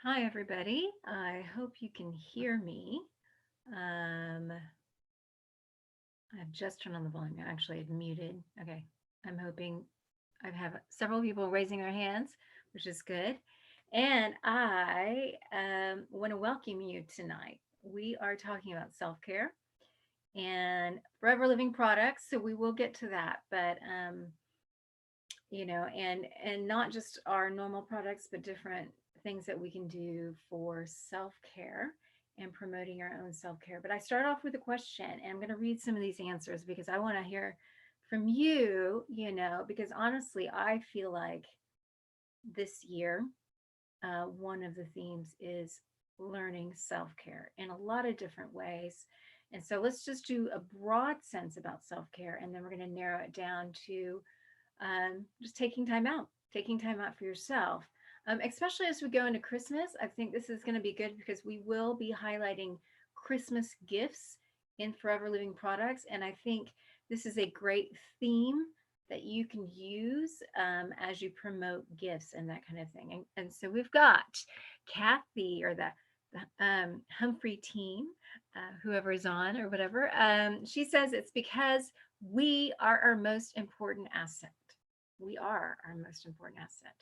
Hi, everybody. I hope you can hear me. Um, I've just turned on the volume. Actually, I had muted. Okay. I'm hoping I have several people raising their hands, which is good. And I want to welcome you tonight. We are talking about self care and forever living products. So we will get to that. But and not just our normal products but different things that we can do for self-care and promoting our own self-care. But I start off with a question, and I'm going to read some of these answers because I want to hear from you, because honestly I feel like this year, one of the themes is learning self-care in a lot of different ways. And so let's just do a broad sense about self-care, and then we're going to narrow it down to just taking time out for yourself. Especially as we go into Christmas, I think this is going to be good because we will be highlighting Christmas gifts in Forever Living products. And I think this is a great theme that you can use as you promote gifts and that kind of thing. And so we've got Kathy, or the Humphrey team, whoever is on or whatever. She says it's because we are our most important asset. We are our most important asset.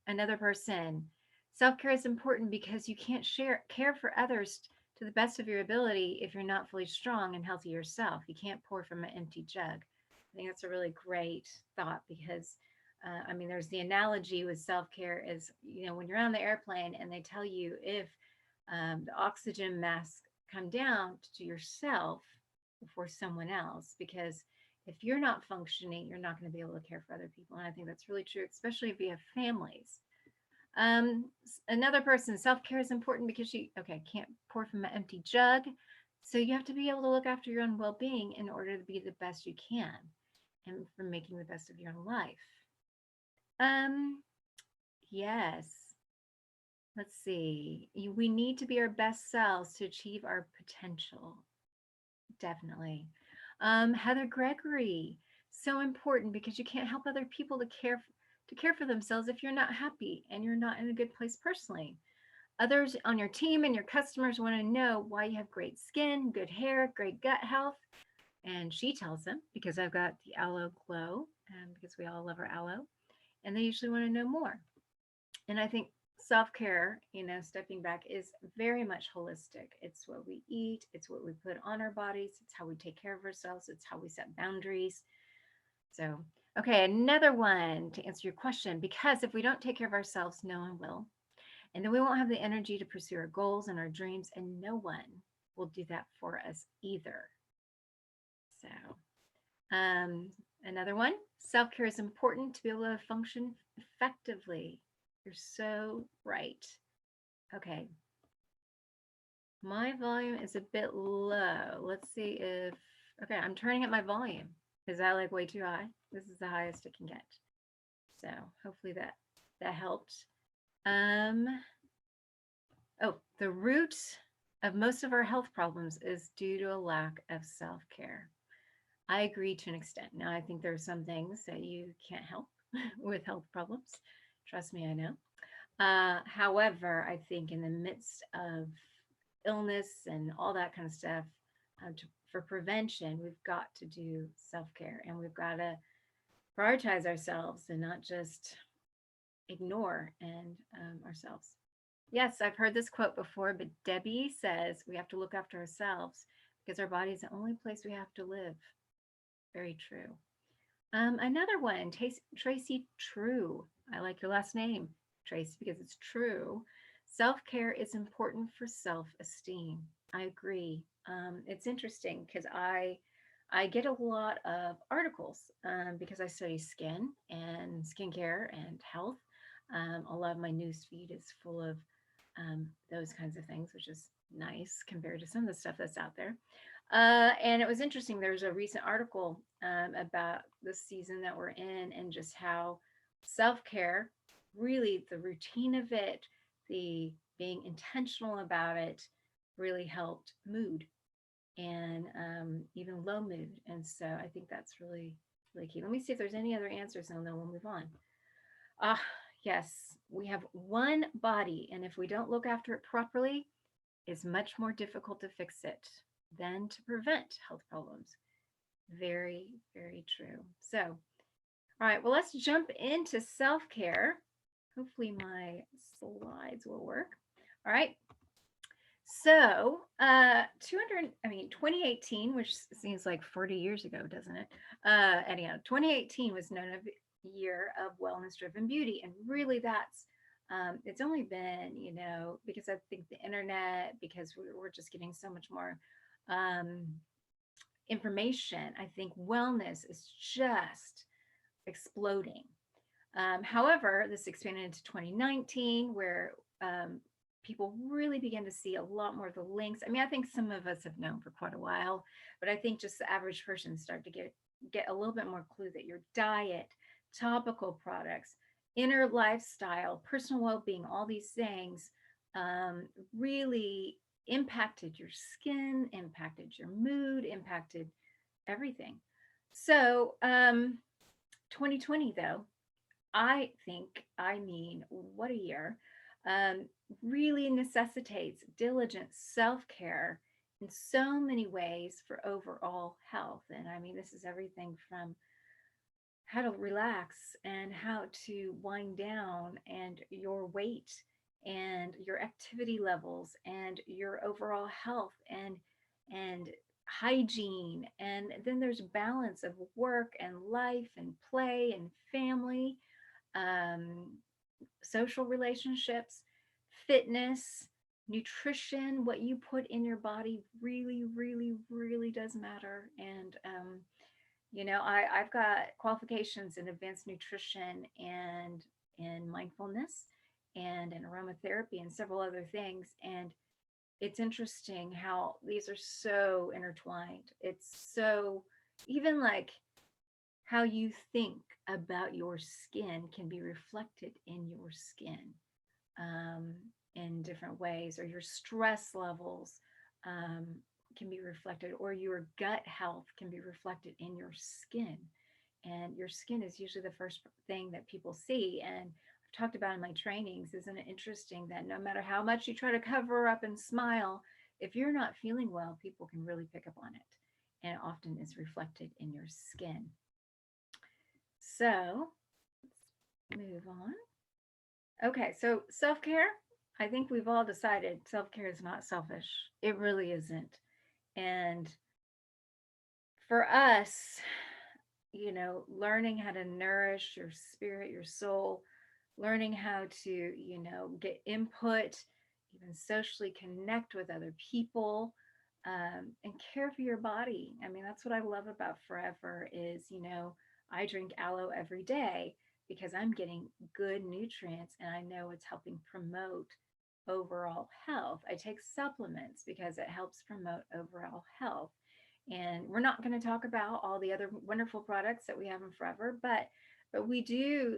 Another person, self care is important because you can't care for others to the best of your ability if you're not fully strong and healthy yourself. You can't pour from an empty jug. I think that's a really great thought because there's the analogy with self care is, when you're on the airplane and they tell you if the oxygen mask come down to yourself before someone else, because if you're not functioning, you're not going to be able to care for other people. And I think that's really true, especially if you have families. Another person, self care is important because can't pour from an empty jug. So you have to be able to look after your own well being in order to be the best you can and for making the best of your own life. Um, yes. Let's see. We need to be our best selves to achieve our potential. Definitely. Heather Gregory, so important because you can't help other people to care for themselves if you're not happy and you're not in a good place personally. Others on your team and your customers want to know why you have great skin, good hair, great gut health. And she tells them because I've got the aloe glow, and because we all love our aloe, and they usually want to know more. And I think self care, stepping back, is very much holistic. It's what we eat, it's what we put on our bodies, it's how we take care of ourselves, it's how we set boundaries. So, okay, another one to answer your question, because if we don't take care of ourselves, no one will. And then we won't have the energy to pursue our goals and our dreams, and no one will do that for us either. So, um, another one, self care is important to be able to function effectively. You're so right. Okay, my volume is a bit low. Let's see if, okay, I'm turning up my volume. Is that like way too high? This is the highest it can get. So hopefully that helped. Um, the root of most of our health problems is due to a lack of self-care. I agree to an extent. Now, I think there are some things that you can't help with health problems. Trust me, I know. However, I think in the midst of illness and all that kind of stuff, for prevention, we've got to do self care, and we've got to prioritize ourselves and not just ignore ourselves. Yes, I've heard this quote before, but Debbie says we have to look after ourselves because our body is the only place we have to live. Very true. Another one, Tracy True. I like your last name, Tracy, because it's true. Self care is important for self esteem. I agree. It's interesting because I get a lot of articles because I study skin and skincare and health. A lot of my news feed is full of those kinds of things, which is nice compared to some of the stuff that's out there. And it was interesting. There's a recent article about the season that we're in and just how self care, really the routine of it, the being intentional about it, really helped mood and even low mood. And so I think that's really, really key. Let me see if there's any other answers and then we'll move on. Uh, Yes, we have one body, and if we don't look after it properly, it's much more difficult to fix it than to prevent health problems. Very, very true. So, all right, well, let's jump into self care. Hopefully, my slides will work. All right. So, 2018, which seems like 40 years ago, doesn't it? Anyhow, 2018 was known as a year of wellness driven beauty. And really, it's only been, because I think the internet, because we're just getting so much more um, information, I think wellness is just exploding. However, this expanded into 2019, where people really began to see a lot more of the links. I mean, I think some of us have known for quite a while, but I think just the average person started to get a little bit more clue that your diet, topical products, inner lifestyle, personal well-being, all these things really impacted your skin, impacted your mood, impacted everything. So, 2020 though, what a year, um, really necessitates diligent self care in so many ways for overall health. And I mean, this is everything from how to relax and how to wind down, and your weight and your activity levels and your overall health and hygiene. And then there's balance of work and life and play and family, um, social relationships, fitness, nutrition. What you put in your body really, really, really does matter. And, I've got qualifications in advanced nutrition and in mindfulness and in aromatherapy and several other things. And it's interesting how these are so intertwined. It's so, even like how you think about your skin can be reflected in your skin, um, in different ways, or your stress levels um, can be reflected, or your gut health can be reflected in your skin. And your skin is usually the first thing that people see. And I've talked about in my trainings, isn't it interesting that no matter how much you try to cover up and smile, if you're not feeling well, people can really pick up on it. And it often is reflected in your skin. So let's move on. Okay, so self care, I think we've all decided self care is not selfish. It really isn't. And for us, learning how to nourish your spirit, your soul, learning how to, get input, even socially connect with other people, and care for your body. I mean, that's what I love about Forever is, I drink aloe every day because I'm getting good nutrients and I know it's helping promote overall health. I take supplements because it helps promote overall health. And we're not going to talk about all the other wonderful products that we have in Forever, but we do,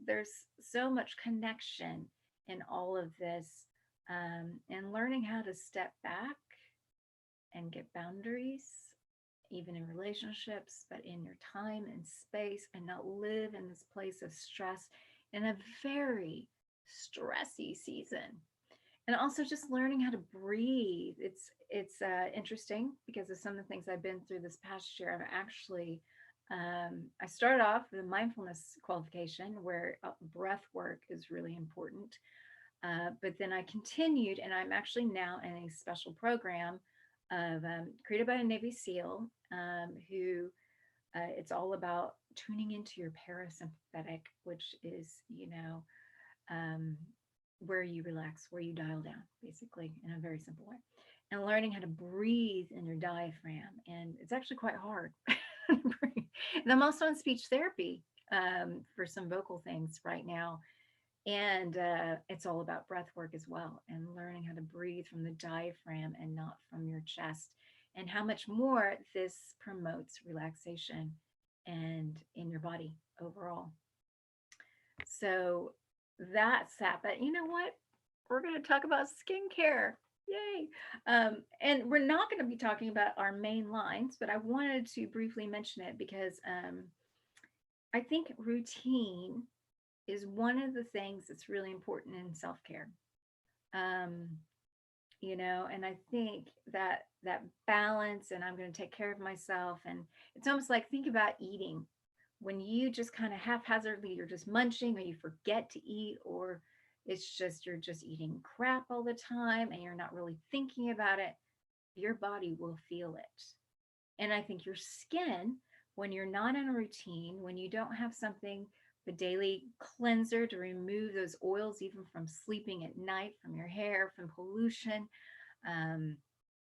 there's so much connection in all of this, and learning how to step back and get boundaries, even in relationships, but in your time and space, and not live in this place of stress in a very stressy season. And also just learning how to breathe. It's interesting because of some of the things I've been through this past year. I've actually I started off with a mindfulness qualification where breath work is really important. But then I continued, and I'm actually now in a special program of created by a Navy SEAL, who it's all about tuning into your parasympathetic, which is, um, where you relax, where you dial down, basically, in a very simple way, and learning how to breathe in your diaphragm. And it's actually quite hard. And I'm also in speech therapy for some vocal things right now. And it's all about breath work as well, and learning how to breathe from the diaphragm and not from your chest, and how much more this promotes relaxation and in your body overall. So that's that. But you know what? We're going to talk about skincare. Yay. And we're not going to be talking about our main lines, but I wanted to briefly mention it because I think routine is is one of the things that's really important in self-care. Um, and I think that that balance, and I'm going to take care of myself, and it's almost like, think about eating. When you just kind of haphazardly, you're just munching, or you forget to eat, or it's just you're just eating crap all the time and you're not really thinking about it, your body will feel it. And I think your skin, when you're not in a routine, when you don't have something, the daily cleanser to remove those oils, even from sleeping at night, from your hair, from pollution, um,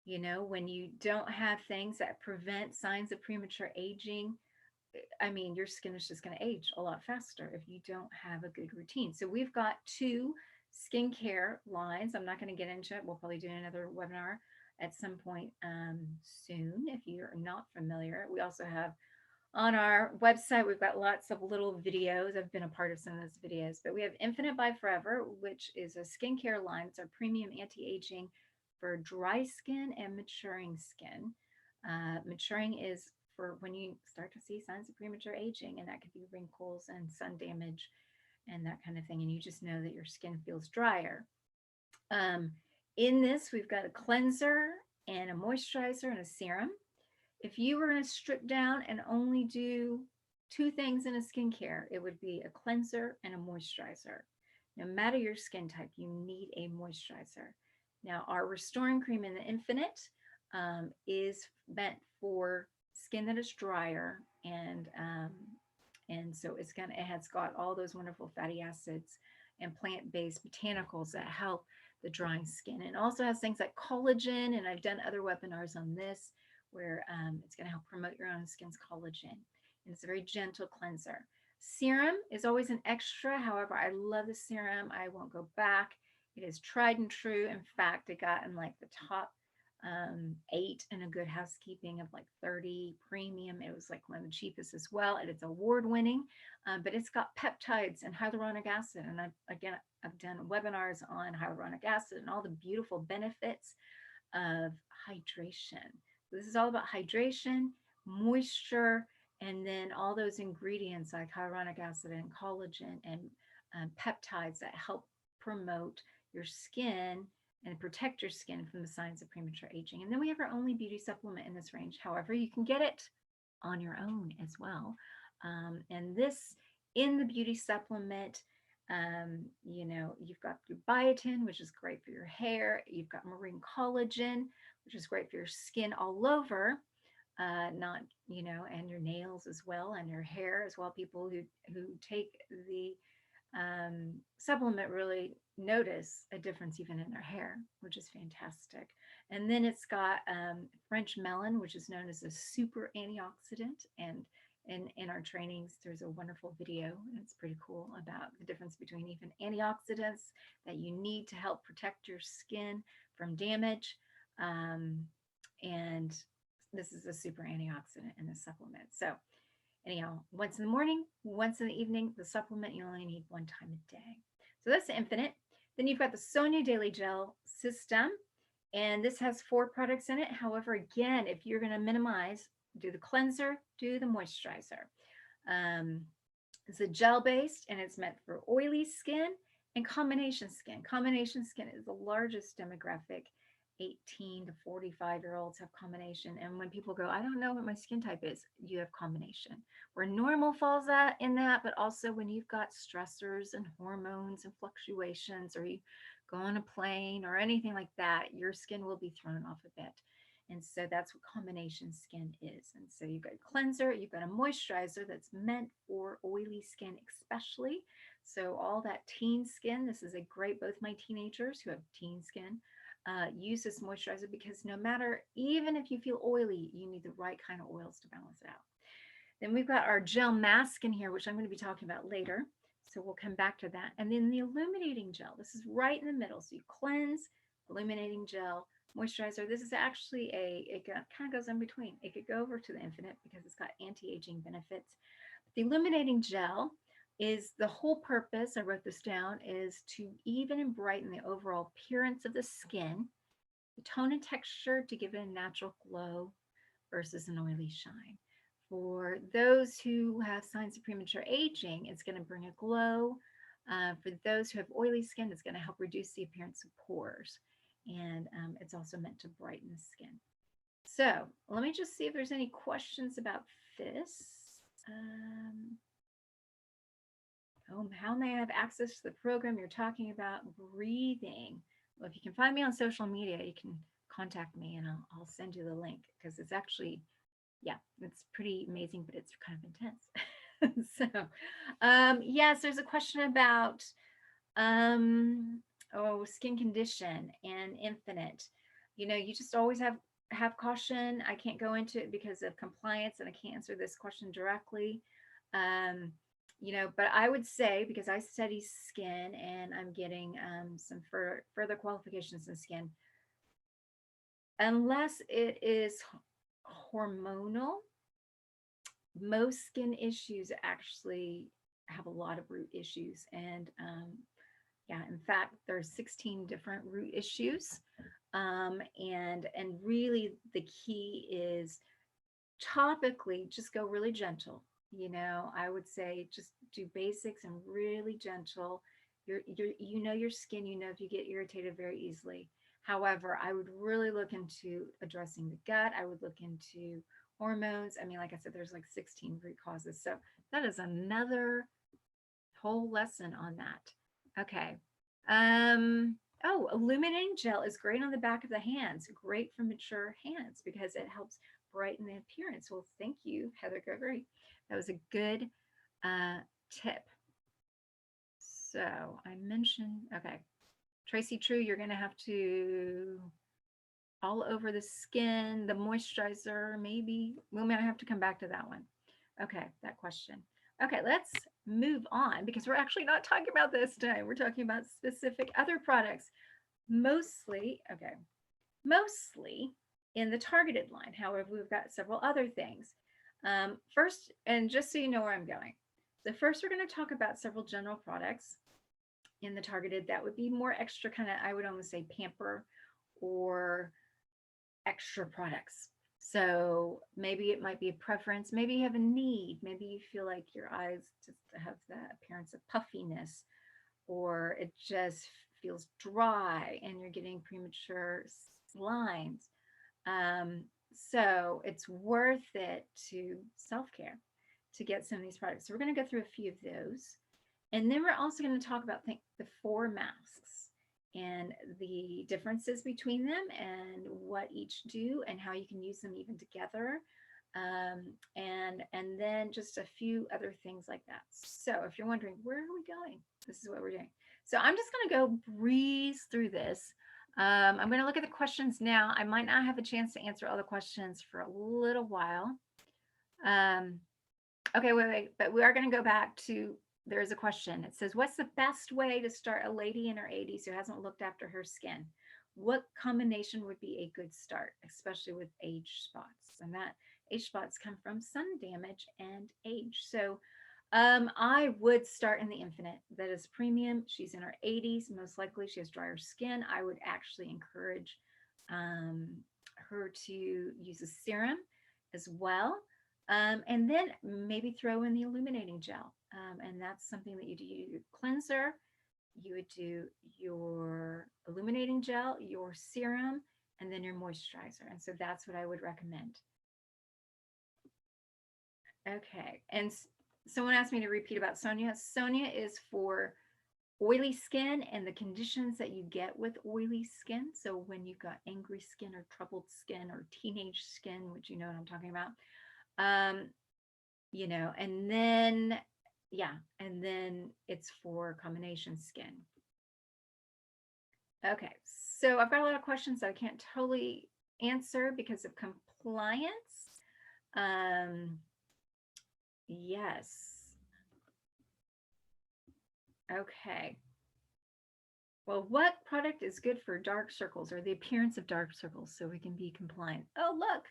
when you don't have things that prevent signs of premature aging, I mean, your skin is just going to age a lot faster if you don't have a good routine. So we've got two skincare lines. I'm not going to get into it. We'll probably do another webinar at some point soon if you're not familiar. We also have on our website, we've got lots of little videos. I've been a part of some of those videos, but we have Infinite by Forever, which is a skincare line. It's our premium anti-aging for dry skin and maturing skin. Maturing is for when you start to see signs of premature aging, and that could be wrinkles and sun damage and that kind of thing. And you just know that your skin feels drier. Um, in this, we've got a cleanser and a moisturizer and a serum. If you were going to strip down and only do two things in a skincare, it would be a cleanser and a moisturizer. No matter your skin type, you need a moisturizer. Now, our restoring cream in the Infinite is meant for skin that is drier, and so it has got all those wonderful fatty acids and plant-based botanicals that help the drying skin. And also has things like collagen, and I've done other webinars on this where it's going to help promote your own skin's collagen. And it's a very gentle cleanser. Serum is always an extra. However, I love the serum. I won't go back. It is tried and true. In fact, it got in like the top 8 in a Good Housekeeping of like 30 premium. It was like one of the cheapest as well, and it's award winning, but it's got peptides and hyaluronic acid. And I've done webinars on hyaluronic acid and all the beautiful benefits of hydration. This is all about hydration, moisture, and then all those ingredients like hyaluronic acid and collagen and peptides that help promote your skin and protect your skin from the signs of premature aging. And then we have our only beauty supplement in this range. However, you can get it on your own as well. And this in the beauty supplement, you've got your biotin, which is great for your hair. You've got marine collagen, which is great for your skin all over, and your nails as well, and your hair as well. People who take the supplement really notice a difference even in their hair, which is fantastic. And then it's got French melon, which is known as a super antioxidant. And in our trainings, there's a wonderful video, and it's pretty cool about the difference between even antioxidants that you need to help protect your skin from damage. And this is a super antioxidant in the supplement. So anyhow, once in the morning, once in the evening, the supplement you only need one time a day. So that's the Infinite. Then you've got the Sonia Daily Gel System, and this has 4 products in it. However, again, if you're going to minimize, do the cleanser, do the moisturizer. It's a gel based, and it's meant for oily skin and combination skin. Combination skin is the largest demographic. 18 to 45-year-olds have combination. And when people go, I don't know what my skin type is, you have combination. Where normal falls in that, but also when you've got stressors and hormones and fluctuations, or you go on a plane or anything like that, your skin will be thrown off a bit. And so that's what combination skin is. And so you've got a cleanser, you've got a moisturizer that's meant for oily skin especially. So all that teen skin, this is a great, both my teenagers who have teen skin, use this moisturizer, because no matter, even if you feel oily, you need the right kind of oils to balance it out. Then we've got our gel mask in here, which I'm going to be talking about later. So we'll come back to that. And then the illuminating gel. This is right in the middle. So you cleanse, illuminating gel, moisturizer. This is actually it kind of goes in between. It could go over to the Infinite because it's got anti-aging benefits. The illuminating gel is the whole purpose, I wrote this down, is to even and brighten the overall appearance of the skin, the tone and texture to give it a natural glow versus an oily shine. For those who have signs of premature aging, it's going to bring a glow, For those who have oily skin, it's going to help reduce the appearance of pores. And it's also meant to brighten the skin. So let me just see if there's any questions about this. How may I have access to the program you're talking about? Breathing. Well, if you can find me on social media, you can contact me and I'll send you the link, because it's actually, yeah, it's pretty amazing, but it's kind of intense. So, yes, there's a question about skin condition and infinite. You just always have caution. I can't go into it because of compliance, and I can't answer this question directly. Um, but I would say, because I study skin and I'm getting some further qualifications in skin, unless it is hormonal, most skin issues actually have a lot of root issues. And yeah, in fact, there's 16 different root issues. And really the key is topically, just go really gentle. I would say just do basics and really gentle. Your skin, if you get irritated very easily. However, I would really look into addressing the gut. I would look into hormones. I mean, like I said, there's like 16 root causes. So that is another whole lesson on that. Okay. Illuminating gel is great on the back of the hands. Great for mature hands because it helps brighten the appearance. Well, thank you, Heather Gregory. That was a good tip. So I mentioned, okay, Tracy True, you're going to have to all over the skin, the moisturizer, maybe. We might have to come back to that one. Okay, that question. Okay, let's move on, because we're actually not talking about this today. We're talking about specific other products, mostly in the targeted line. However, we've got several other things. First, and just so you know where I'm going. So first, we're going to talk about several general products in the targeted that would be more extra, kind of, I would almost say pamper or extra products. So maybe it might be a preference. Maybe you have a need. Maybe you feel like your eyes just have the appearance of puffiness, or it just feels dry and you're getting premature lines. So it's worth it to self-care to get some of these products. So we're going to go through a few of those. And then we're also going to talk about the 4 masks and the differences between them and what each do and how you can use them even together. And then just a few other things like that. So if you're wondering, where are we going? This is what we're doing. So I'm just going to go breeze through this. I'm going to look at the questions now. I might not have a chance to answer all the questions for a little while. Okay, wait, but we are going to go back to, there's a question. It says, what's the best way to start a lady in her 80s who hasn't looked after her skin? What combination would be a good start, especially with age spots? And that age spots come from sun damage and age. So I would start in the Infinite. That is premium. She's in her 80s. Most likely she has drier skin. I would actually encourage her to use a serum as well. And then maybe throw in the illuminating gel. And that's something that you do. You do your cleanser, you would do your illuminating gel, your serum, and then your moisturizer. And so that's what I would recommend. Okay. And someone asked me to repeat about Sonia. Sonia is for oily skin and the conditions that you get with oily skin. So when you've got angry skin or troubled skin or teenage skin, which you know what I'm talking about, and then, and then it's for combination skin. Okay, so I've got a lot of questions that I can't totally answer because of compliance. Yes. Okay. Well, what product is good for dark circles or the appearance of dark circles so we can be compliant? Oh, look,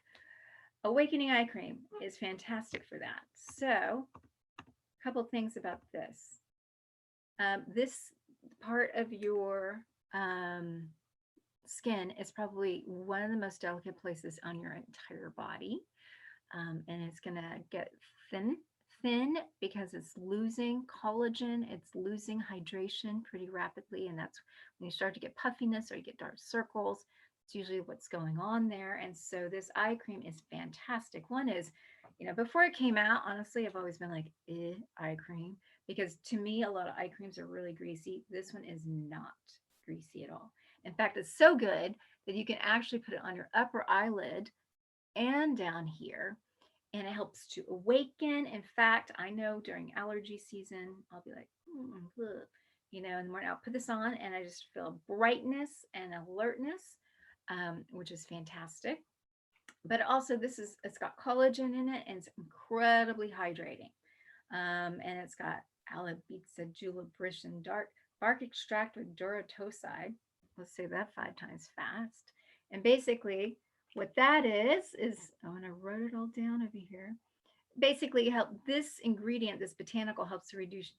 Awakening Eye Cream is fantastic for that. So a couple things about this. This part of your skin is probably one of the most delicate places on your entire body. And it's going to get thin because it's losing collagen, it's losing hydration pretty rapidly. And that's when you start to get puffiness or you get dark circles. It's usually what's going on there. And so this eye cream is fantastic. One is, before it came out, honestly, I've always been like, eye cream, because to me, a lot of eye creams are really greasy. This one is not greasy at all. In fact, it's so good that you can actually put it on your upper eyelid and down here, and it helps to awaken. In fact, I know during allergy season, I'll be like, in the morning, I'll put this on and I just feel brightness and alertness, which is fantastic. But also, it's got collagen in it and it's incredibly hydrating. And it's got alabitsa, julibrishin, dark bark extract with duratoside. Let's say that 5 times fast. And basically, what that is oh, and I wrote it all down over here. Basically, this ingredient, this botanical, helps to reduce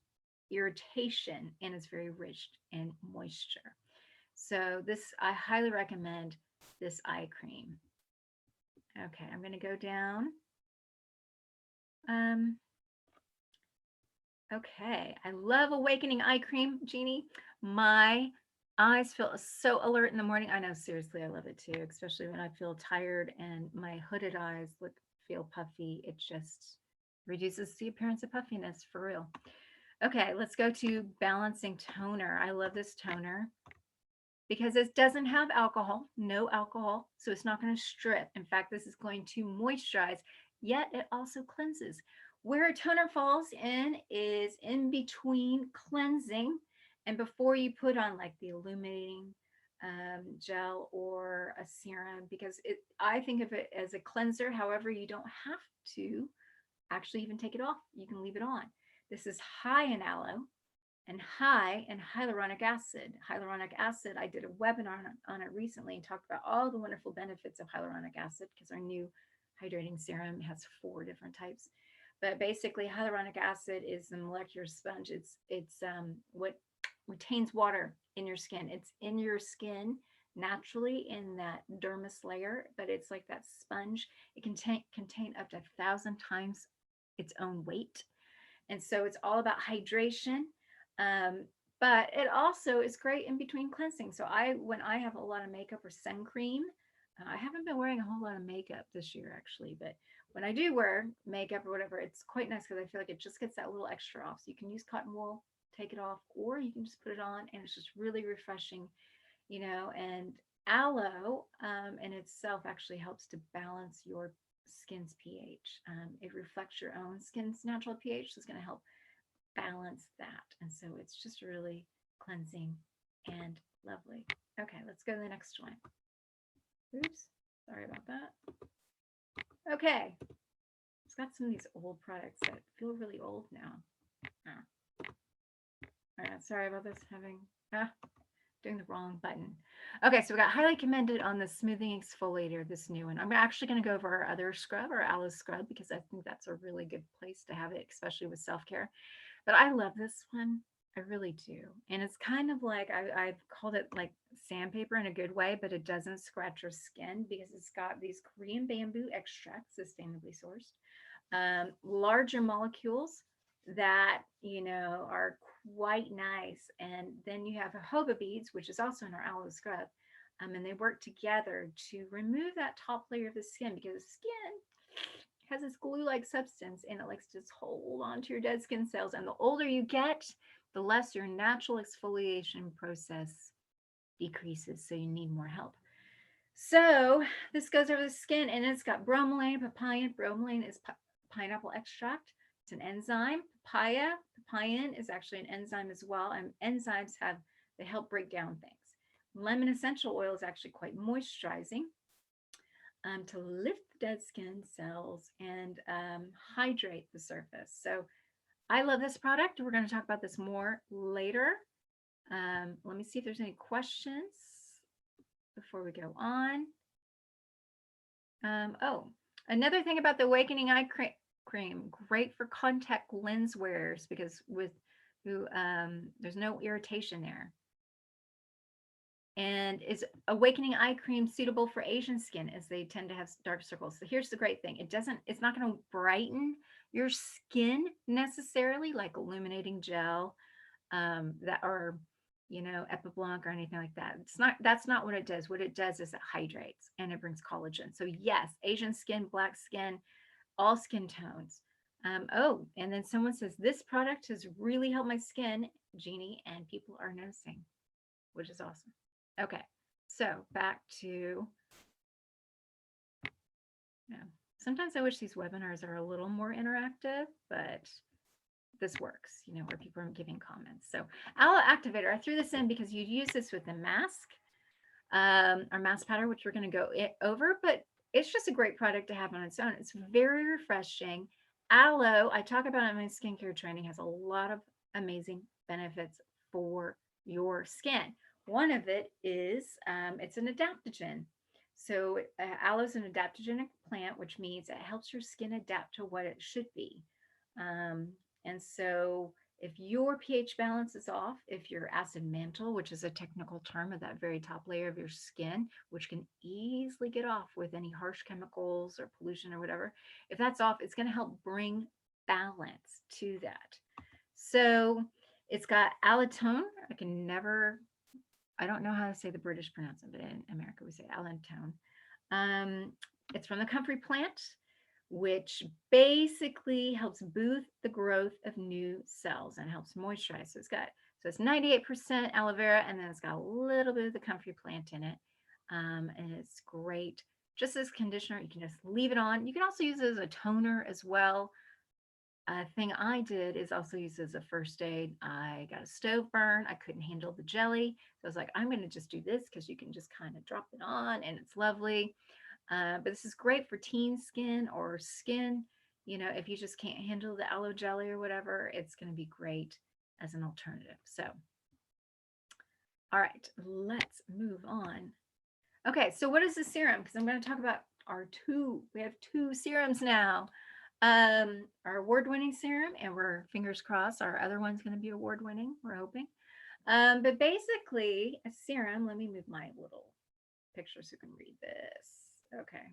irritation and is very rich in moisture. So I highly recommend this eye cream. Okay, I'm going to go down. Okay, I love Awakening Eye Cream, Jeannie. My eyes feel so alert in the morning. I know, seriously, I love it too, especially when I feel tired and my hooded eyes feel puffy. It just reduces the appearance of puffiness, for real. Okay, let's go to Balancing Toner. I love this toner because it doesn't have alcohol, no alcohol, so it's not going to strip. In fact, this is going to moisturize, yet it also cleanses. Where a toner falls in is in between cleansing and before you put on like the illuminating gel or a serum, because I think of it as a cleanser. However, you don't have to actually even take it off. You can leave it on. This is high in aloe and high in hyaluronic acid. Hyaluronic acid, I did a webinar on it recently and talked about all the wonderful benefits of hyaluronic acid, because our new hydrating serum has 4 different types. But basically, hyaluronic acid is the molecular sponge. It's what retains water in your skin. It's in your skin naturally in that dermis layer, but it's like that sponge. It can contain up to 1,000 times its own weight. And so it's all about hydration. But it also is great in between cleansing. So when I have a lot of makeup or sun cream, I haven't been wearing a whole lot of makeup this year actually, but when I do wear makeup or whatever, it's quite nice because I feel like it just gets that little extra off. So you can use cotton wool, take it off, or you can just put it on and it's just really refreshing, and aloe in itself actually helps to balance your skin's pH. It reflects your own skin's natural pH, so it's going to help balance that. And so it's just really cleansing and lovely. Okay, let's go to the next one. Oops, sorry about that. Okay, it's got some of these old products that feel really old now. All right, sorry about this, doing the wrong button. Okay, so we got highly commended on the smoothing exfoliator, this new one. I'm actually going to go over our other scrub, our aloe scrub, because I think that's a really good place to have it, especially with self-care. But I love this one. I really do. And it's kind of like, I've called it like sandpaper in a good way, but it doesn't scratch your skin because it's got these Korean bamboo extracts, sustainably sourced, larger molecules that, are quite nice. And then you have jojoba beads, which is also in our aloe scrub. And they work together to remove that top layer of the skin, because the skin has this glue-like substance and it likes to just hold on to your dead skin cells. And the older you get, the less your natural exfoliation process decreases. So you need more help. So this goes over the skin and it's got bromelain, papain. Bromelain is pineapple extract. It's an enzyme. Papain is actually an enzyme as well. And enzymes they help break down things. Lemon essential oil is actually quite moisturizing. To lift the dead skin cells and hydrate the surface. So I love this product. We're going to talk about this more later. Let me see if there's any questions before we go on. Another thing about the Awakening Eye Cream, great for contact lens wearers, because there's no irritation there. And is awakening eye cream suitable for Asian skin as they tend to have dark circles? So here's the great thing. It's not going to brighten your skin necessarily like illuminating gel, that or, Epiblanc or anything like that. That's not what it does. What it does is it hydrates and it brings collagen. So yes, Asian skin, black skin, all skin tones. Oh, and then someone says, this product has really helped my skin, Jeannie, and people are noticing, which is awesome. Okay, so back to, yeah. Sometimes I wish these webinars are a little more interactive, but this works, where people are giving comments. So aloe activator, I threw this in because you use this with the mask, our mask powder, which we're going to go over, but it's just a great product to have on its own. It's very refreshing. Aloe, I talk about it in my skincare training, has a lot of amazing benefits for your skin. One of it is it's an adaptogen. So aloe is an adaptogenic plant, which means it helps your skin adapt to what it should be. Um, and so if your pH balance is off, if your acid mantle, which is a technical term of that very top layer of your skin, which can easily get off with any harsh chemicals or pollution or whatever, if that's off, it's going to help bring balance to that. So it's got allantoin. I don't know how to say the British pronounce it, but in America we say allantoin. It's from the comfrey plant, which basically helps boost the growth of new cells and helps moisturize. So it's 98% aloe vera, and then it's got a little bit of the comfrey plant in it. And it's great. Just as conditioner, you can just leave it on. You can also use it as a toner as well. A thing I did is also use as a first aid. I got a stove burn. I couldn't handle the jelly. So I was like, I'm going to just do this because you can just kind of drop it on and it's lovely. But this is great for teen skin or skin. If you just can't handle the aloe jelly or whatever, it's going to be great as an alternative. So, all right, let's move on. Okay, so what is the serum? Because I'm going to talk about we have two serums now. Our award-winning serum, and we're fingers crossed our other one's going to be award-winning, we're hoping. But basically, a serum, let me move my little picture so you can read this. Okay,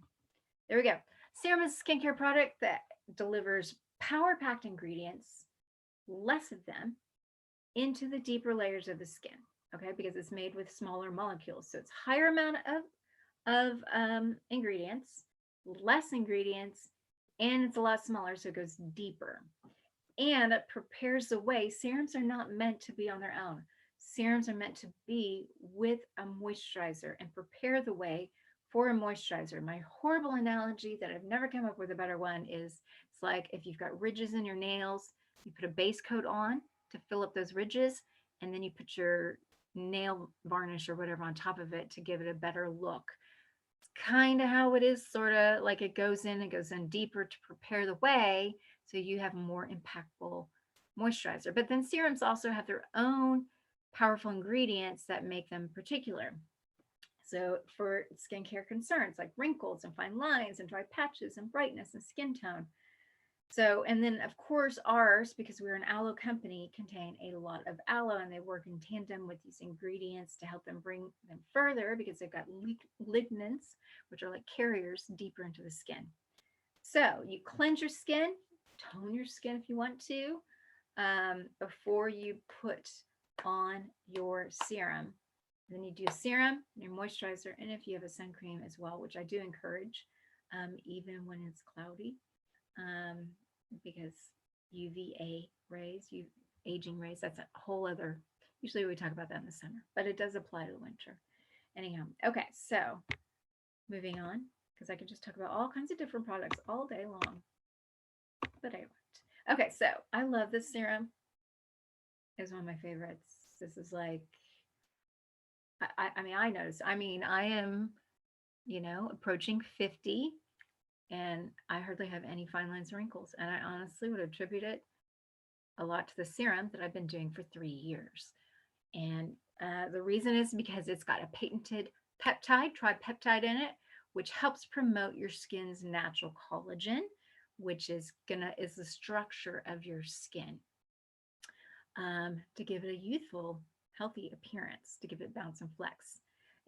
there we go. Serum is a skincare product that delivers power-packed ingredients, less of them, into the deeper layers of the skin. Okay, because it's made with smaller molecules, so it's higher amount of ingredients, less ingredients, and it's a lot smaller, so it goes deeper. And it prepares the way. Serums are not meant to be on their own. Serums are meant to be with a moisturizer and prepare the way for a moisturizer. My horrible analogy that I've never come up with a better one is it's like if you've got ridges in your nails, you put a base coat on to fill up those ridges, and then you put your nail varnish or whatever on top of it to give it a better look. It's kind of how it is, sort of like it goes in deeper to prepare the way so you have a more impactful moisturizer. But then serums also have their own powerful ingredients that make them particular. So for skincare concerns like wrinkles and fine lines and dry patches and brightness and skin tone. So, and then of course ours, because we're an aloe company, contain a lot of aloe, and they work in tandem with these ingredients to help them bring them further because they've got lignans, which are like carriers deeper into the skin. So you cleanse your skin, tone your skin if you want to, before you put on your serum. Then you do a serum, your moisturizer, and if you have a sun cream as well, which I do encourage, even when it's cloudy, because UVA rays, aging rays, that's a whole other, usually we talk about that in the summer, but it does apply to the winter. Anyhow, okay, so moving on, because I could just talk about all kinds of different products all day long, but I won't. Okay, so I love this serum. It's one of my favorites. This is like, I noticed, I am, approaching 50, and I hardly have any fine lines or wrinkles. And I honestly would attribute it a lot to the serum that I've been doing for 3 years. And the reason is because it's got a patented tripeptide in it, which helps promote your skin's natural collagen, which is the structure of your skin, to give it a youthful, healthy appearance, to give it bounce and flex.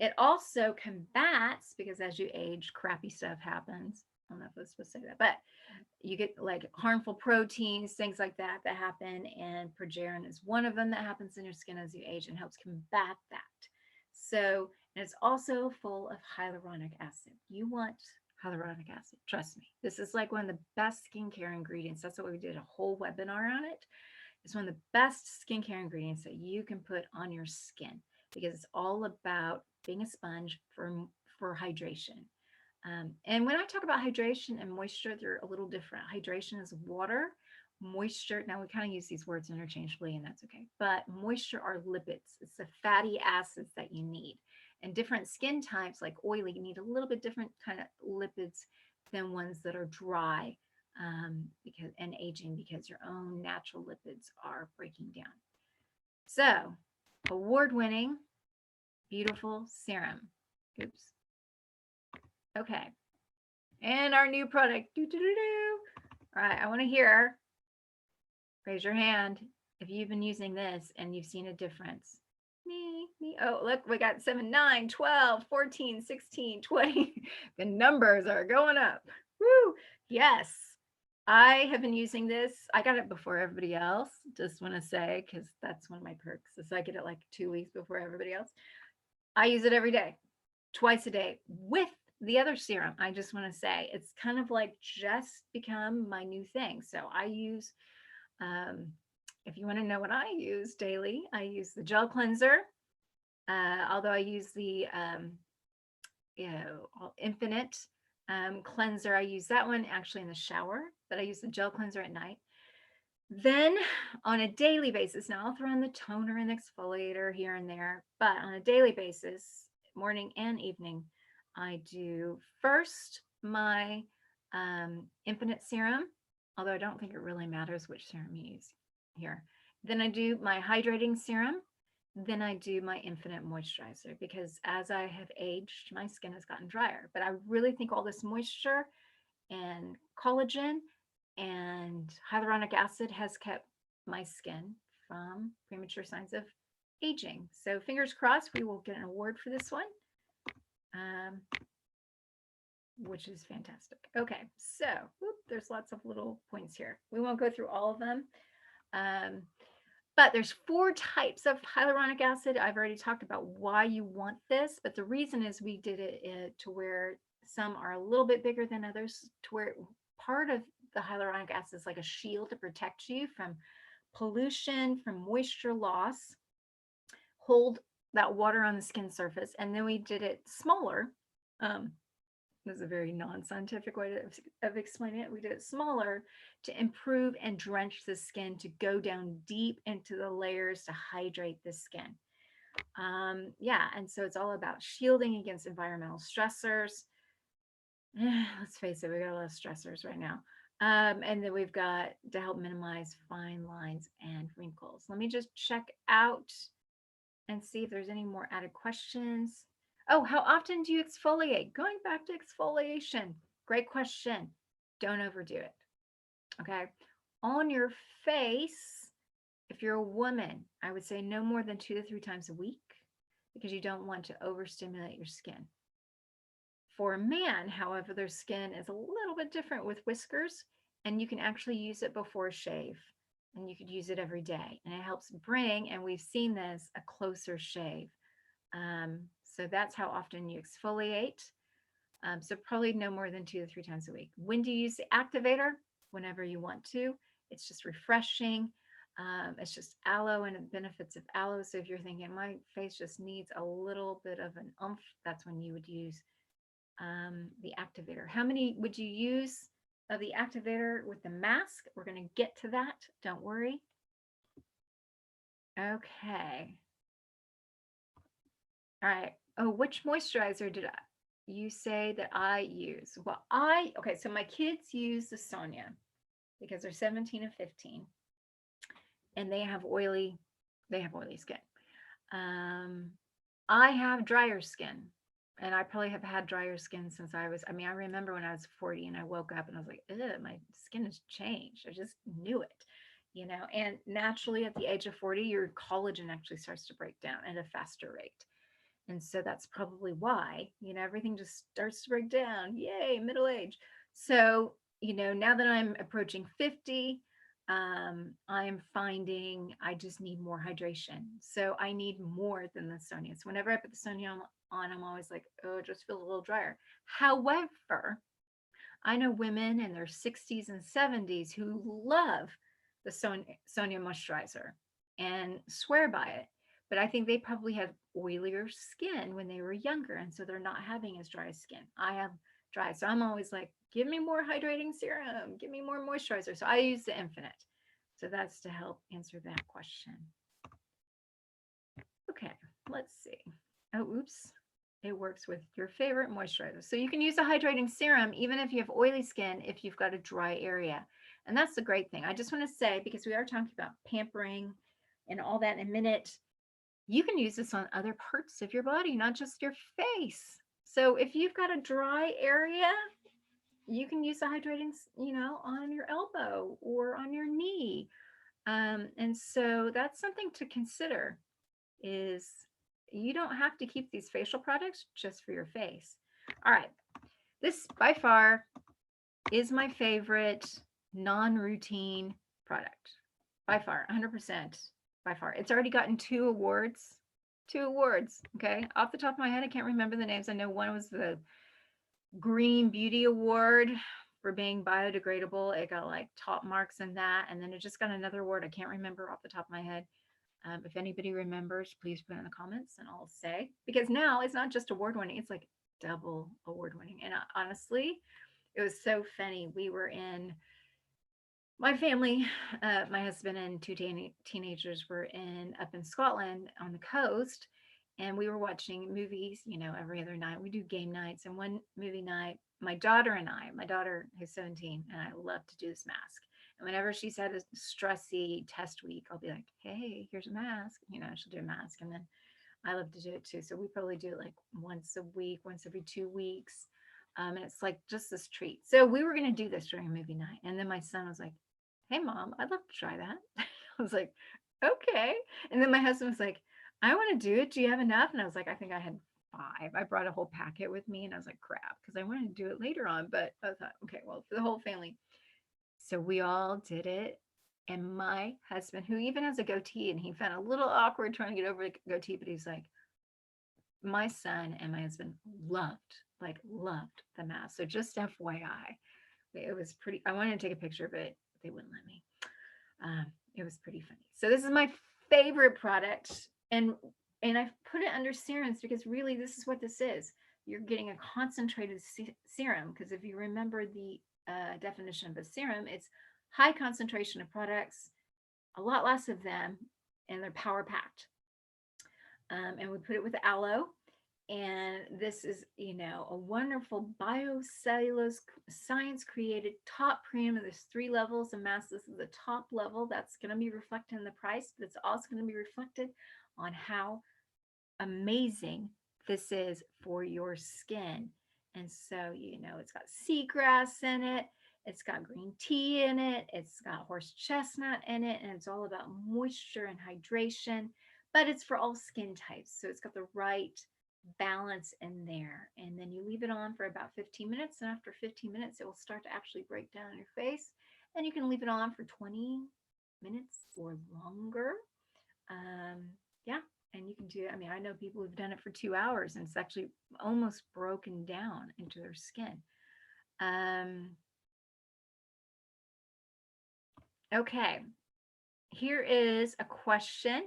It also combats, because as you age, crappy stuff happens. I don't know if I was supposed to say that, but you get like harmful proteins, things like that that happen. And progerin is one of them that happens in your skin as you age and helps combat that. So, and it's also full of hyaluronic acid. You want hyaluronic acid. Trust me. This is like one of the best skincare ingredients. That's what we did a whole webinar on it. It's one of the best skincare ingredients that you can put on your skin because it's all about being a sponge for hydration. And when I talk about hydration and moisture, they're a little different. Hydration is water. Moisture, now we kind of use these words interchangeably, and that's okay. But moisture are lipids. It's the fatty acids that you need. And different skin types, like oily, you need a little bit different kind of lipids than ones that are dry because and aging because your own natural lipids are breaking down. So, award-winning, beautiful serum. Oops. Okay. And our new product. All right, I want to hear, raise your hand if you've been using this and you've seen a difference. Me. Oh, look, we got 7, 9, 12, 14, 16, 20. The numbers are going up. Woo. Yes. I have been using this. I got it before everybody else. Just want to say, because that's one of my perks, is I get it like 2 weeks before everybody else. I use it every day, twice a day with the other serum. I just want to say it's kind of like just become my new thing. So I use, if you want to know what I use daily, I use the gel cleanser. Although I use the infinite cleanser, I use that one actually in the shower, but I use the gel cleanser at night. Then on a daily basis, now I'll throw in the toner and the exfoliator here and there, but on a daily basis, morning and evening, I do first my infinite serum, although I don't think it really matters which serum you use here. Then I do my hydrating serum. Then I do my infinite moisturizer because as I have aged, my skin has gotten drier. But I really think all this moisture and collagen and hyaluronic acid has kept my skin from premature signs of aging. So fingers crossed, we will get an award for this one, which is fantastic. Okay, so there's lots of little points here. We won't go through all of them. But there's 4 types of hyaluronic acid. I've already talked about why you want this, but the reason is we did it to where some are a little bit bigger than others, to where part of the hyaluronic acid is like a shield to protect you from pollution, from moisture loss, hold that water on the skin surface. And then we did it smaller. This is a very non-scientific way of explaining it. We did it smaller to improve and drench the skin, to go down deep into the layers to hydrate the skin. Yeah, and so it's all about shielding against environmental stressors. Let's face it, we got a lot of stressors right now. And then we've got to help minimize fine lines and wrinkles. Let me just check out and see if there's any more added questions. Oh, how often do you exfoliate? Going back to exfoliation. Great question. Don't overdo it. Okay. On your face, if you're a woman, I would say no more than 2 to 3 times a week because you don't want to overstimulate your skin. For a man, however, their skin is a little bit different with whiskers, and you can actually use it before a shave, and you could use it every day, and it helps bring, and we've seen this, a closer shave. So that's how often you exfoliate. So probably no more than 2 to 3 times a week. When do you use the activator? Whenever you want to. It's just refreshing. It's just aloe and the benefits of aloe. So if you're thinking my face just needs a little bit of an oomph, that's when you would use the activator. How many would you use of the activator with the mask? We're going to get to that. Don't worry. Okay. All right. Oh, which moisturizer did you say that I use? Well, okay, so my kids use the Sonia because they're 17 and 15 and they have oily skin. I have drier skin, and I probably have had drier skin since I remember when I was 40 and I woke up and I was like, my skin has changed. I just knew it, and naturally at the age of 40, your collagen actually starts to break down at a faster rate. And so that's probably why, everything just starts to break down. Yay, middle age. So, now that I'm approaching 50, I'm finding I just need more hydration. So I need more than the Sonia. So whenever I put the Sonia on, I'm always like, oh, it just feels a little drier. However, I know women in their 60s and 70s who love the Sonia moisturizer and swear by it. But I think they probably had oilier skin when they were younger. And so they're not having as dry skin. I have dry. So I'm always like, give me more hydrating serum, give me more moisturizer. So I use the Infinite. So that's to help answer that question. Okay, let's see. Oh, oops. It works with your favorite moisturizer. So you can use a hydrating serum even if you have oily skin, if you've got a dry area. And that's the great thing. I just want to say, because we are talking about pampering and all that in a minute, you can use this on other parts of your body, not just your face. So if you've got a dry area, you can use the hydrating, on your elbow or on your knee. And so that's something to consider is you don't have to keep these facial products just for your face. All right. This by far is my favorite non-routine product. By far, 100% by far. It's already gotten 2 awards. 2 awards. Okay. Off the top of my head, I can't remember the names. I know one was the Green Beauty Award for being biodegradable. It got like top marks in that. And then it just got another award. I can't remember off the top of my head. If anybody remembers, please put in the comments and I'll say, because now it's not just award winning, it's like double award winning. And honestly, it was so funny. We were in my family, my husband and 2 teenagers were up in Scotland on the coast, and we were watching movies, every other night. We do game nights, and one movie night, my daughter who's 17, and I love to do this mask. And whenever she's had a stressy test week, I'll be like, hey, here's a mask. She'll do a mask. And then I love to do it too. So we probably do it like once a week, once every 2 weeks. And it's like just this treat. So we were going to do this during movie night. And then my son was like, hey, Mom, I'd love to try that. I was like, okay. And then my husband was like, I want to do it. Do you have enough? And I was like, I think I had 5. I brought a whole packet with me and I was like, crap, because I wanted to do it later on. But I thought, okay, well, for the whole family. So we all did it. And my husband, who even has a goatee, and he found a little awkward trying to get over the goatee, but he's like, my son and my husband loved the mask. So just FYI, it was pretty. I wanted to take a picture, but they wouldn't let me. It was pretty funny. So this is my favorite product, and I've put it under serums because really this is what this is. You're getting a concentrated serum, because if you remember the definition of a serum, it's high concentration of products, a lot less of them, and they're power packed. And we put it with aloe. And this is, a wonderful biocellulose science created top premium. There's 3 levels of mask. This is the top level. That's going to be reflected in the price, but it's also going to be reflected on how amazing this is for your skin. And so, it's got seagrass in it. It's got green tea in it. It's got horse chestnut in it. And it's all about moisture and hydration, but it's for all skin types. So it's got the right balance in there. And then you leave it on for about 15 minutes. And after 15 minutes, it will start to actually break down in your face. And you can leave it on for 20 minutes or longer. Yeah. And you can do, I know people who've done it for 2 hours and it's actually almost broken down into their skin. Okay. Here is a question.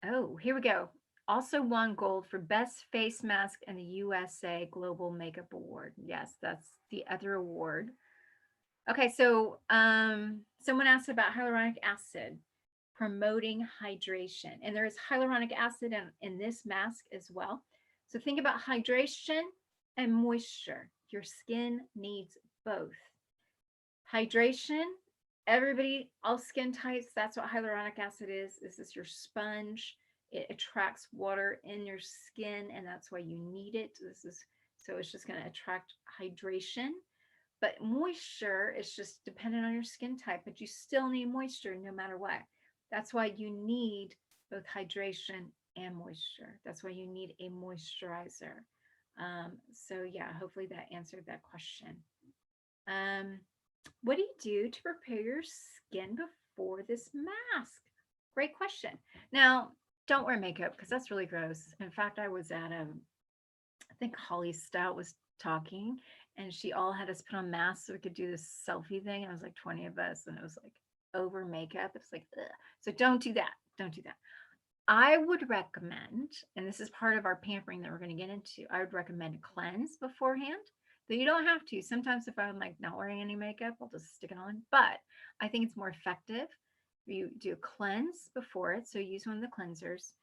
Oh, here we go. Also won gold for best face mask in the USA Global Makeup Award. Yes, that's the other award. Okay, so someone asked about hyaluronic acid promoting hydration, and there is hyaluronic acid in this mask as well. So think about hydration and moisture. Your skin needs both. Hydration, everybody, all skin types, that's what hyaluronic acid is. This is your sponge. It attracts water in your skin, and that's why you need it. So it's just going to attract hydration. But moisture is just dependent on your skin type, but you still need moisture no matter what. That's why you need both hydration and moisture. That's why you need a moisturizer. So yeah, hopefully that answered that question. Um, what do you do to prepare your skin before this mask? Great question. Now, don't wear makeup because that's really gross. In fact, I was at I think Holly Stout was talking, and she all had us put on masks so we could do this selfie thing. And it was like 20 of us, and it was like over makeup. It's like, ugh. So don't do that. Don't do that. I would recommend, and this is part of our pampering that we're going to get into, I would recommend a cleanse beforehand. Though you don't have to. Sometimes if I'm like not wearing any makeup, I'll just stick it on. But I think it's more effective if you do a cleanse before it. So use one of the cleansers,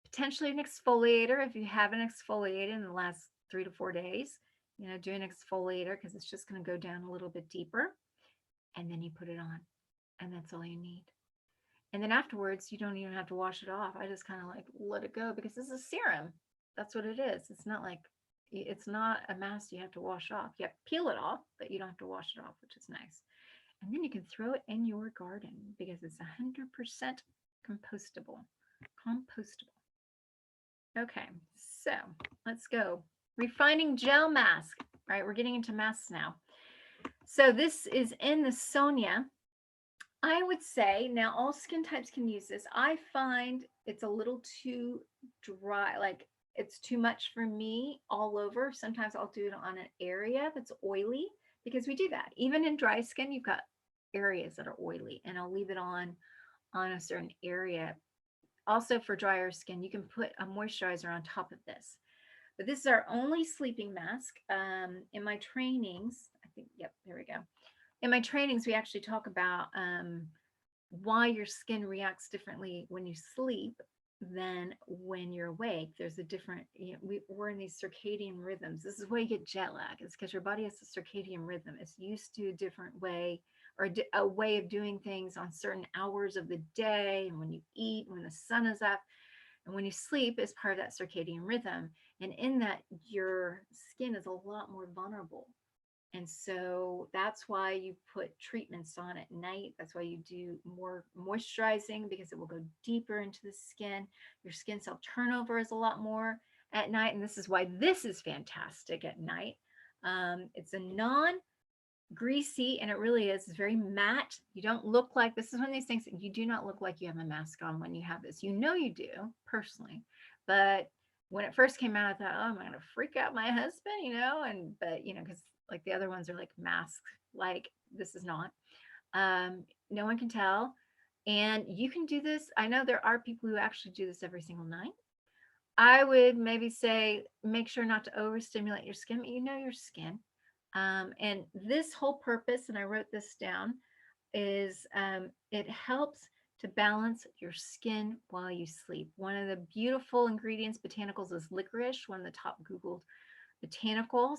potentially an exfoliator if you haven't exfoliated in the last 3 to 4 days. Do an exfoliator because it's just going to go down a little bit deeper. And then you put it on, and that's all you need. And then afterwards, you don't even have to wash it off. I just kind of like let it go because this is serum. That's what it is. It's not a mask you have to wash off. You have to peel it off, but you don't have to wash it off, which is nice. And then you can throw it in your garden because it's 100% compostable. Compostable. Okay, so let's go. Refining gel mask. All right, we're getting into masks now. So this is in the Sonia. I would say now all skin types can use this. I find it's a little too dry, like it's too much for me all over. Sometimes I'll do it on an area that's oily because we do that. Even in dry skin, you've got areas that are oily, and I'll leave it on a certain area. Also for drier skin, you can put a moisturizer on top of this. But this is our only sleeping mask. In my trainings, I think, yep, there we go. In my trainings, we actually talk about why your skin reacts differently when you sleep than when you're awake. There's a different, we're in these circadian rhythms. This is why you get jet lag. It's because your body has a circadian rhythm. It's used to a different way, or a way of doing things on certain hours of the day, and when you eat, when the sun is up. And when you sleep is part of that circadian rhythm. And in that, your skin is a lot more vulnerable. And so that's why you put treatments on at night. That's why you do more moisturizing because it will go deeper into the skin. Your skin cell turnover is a lot more at night. And this is why this is fantastic at night. It's a non greasy, and it really is. It's very matte. You don't look like, this is one of these things that you do not look like you have a mask on when you have this. You do personally, but when it first came out, I thought, oh, am I going to freak out my husband, but because like the other ones are like masks, like this is not. No one can tell. And you can do this. I know there are people who actually do this every single night. I would maybe say make sure not to overstimulate your skin, but your skin. And this whole purpose, and I wrote this down, is it helps to balance your skin while you sleep. One of the beautiful ingredients, botanicals, is licorice, one of the top Googled botanicals.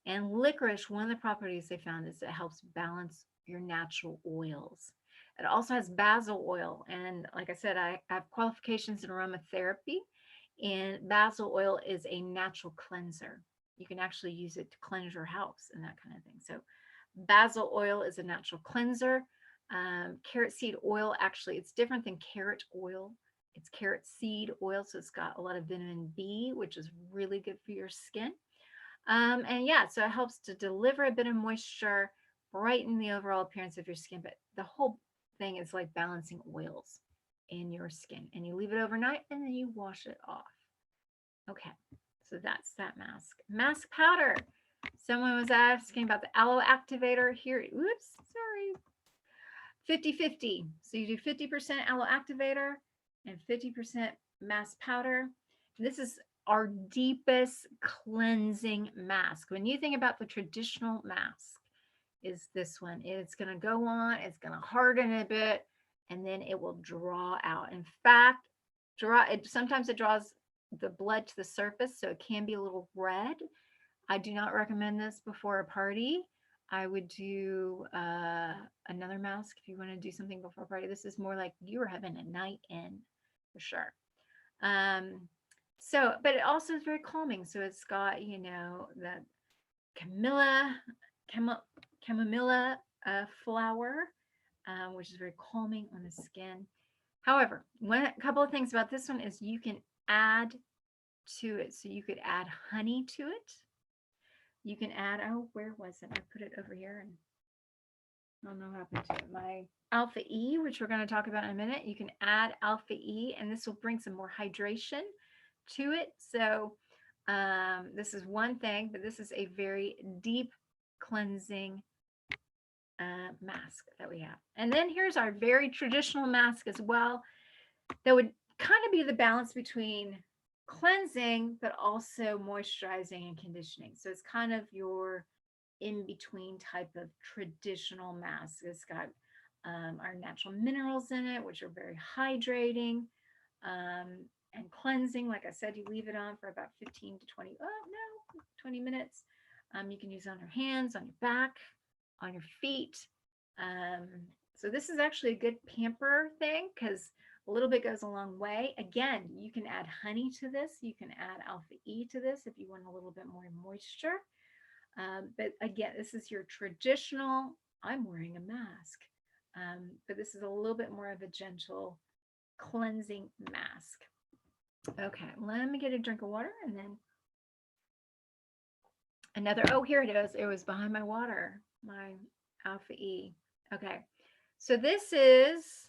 And licorice, one of the properties they found is it helps balance your natural oils. It also has basil oil. And like I said, I have qualifications in aromatherapy, and basil oil is a natural cleanser. You can actually use it to cleanse your house and that kind of thing. So basil oil is a natural cleanser. Carrot seed oil, actually, it's different than carrot oil. It's carrot seed oil, so it's got a lot of vitamin B, which is really good for your skin. And yeah, so it helps to deliver a bit of moisture, brighten the overall appearance of your skin. But the whole thing is like balancing oils in your skin. And you leave it overnight, and then you wash it off. Okay, so that's that mask. Mask powder. Someone was asking about the aloe activator here. Oops, sorry. 50-50. So you do 50% aloe activator and 50% mask powder. This is our deepest cleansing mask. When you think about the traditional mask, is this one. It's going to go on, it's going to harden a bit, and then it will draw out. In fact, sometimes it draws the blood to the surface, so it can be a little red. I do not recommend this before a party. I would do another mask if you want to do something before a party. This is more like you were having a night in, for sure. But it also is very calming. So it's got, that chamomilla flower, which is very calming on the skin. However, a couple of things about this one is you can add to it. So you could add honey to it. You can add, oh, where was it? I put it over here and I don't know what happened to it. My alpha E, which we're going to talk about in a minute. You can add alpha E, and this will bring some more hydration to it. So this is one thing, but this is a very deep cleansing mask that we have. And then here's our very traditional mask as well. That would kind of be the balance between cleansing, but also moisturizing and conditioning. So it's kind of your in between type of traditional mask. It's got our natural minerals in it, which are very hydrating and cleansing. Like I said, you leave it on for about 15 to 20 minutes. You can use it on your hands, on your back, on your feet. So this is actually a good pamper thing because a little bit goes a long way. Again, you can add honey to this. You can add alpha E to this if you want a little bit more moisture. But again, this is your traditional, I'm wearing a mask. But this is a little bit more of a gentle cleansing mask. Okay, let me get a drink of water and then another, oh, here it is. It was behind my water, my alpha E. Okay, so this is,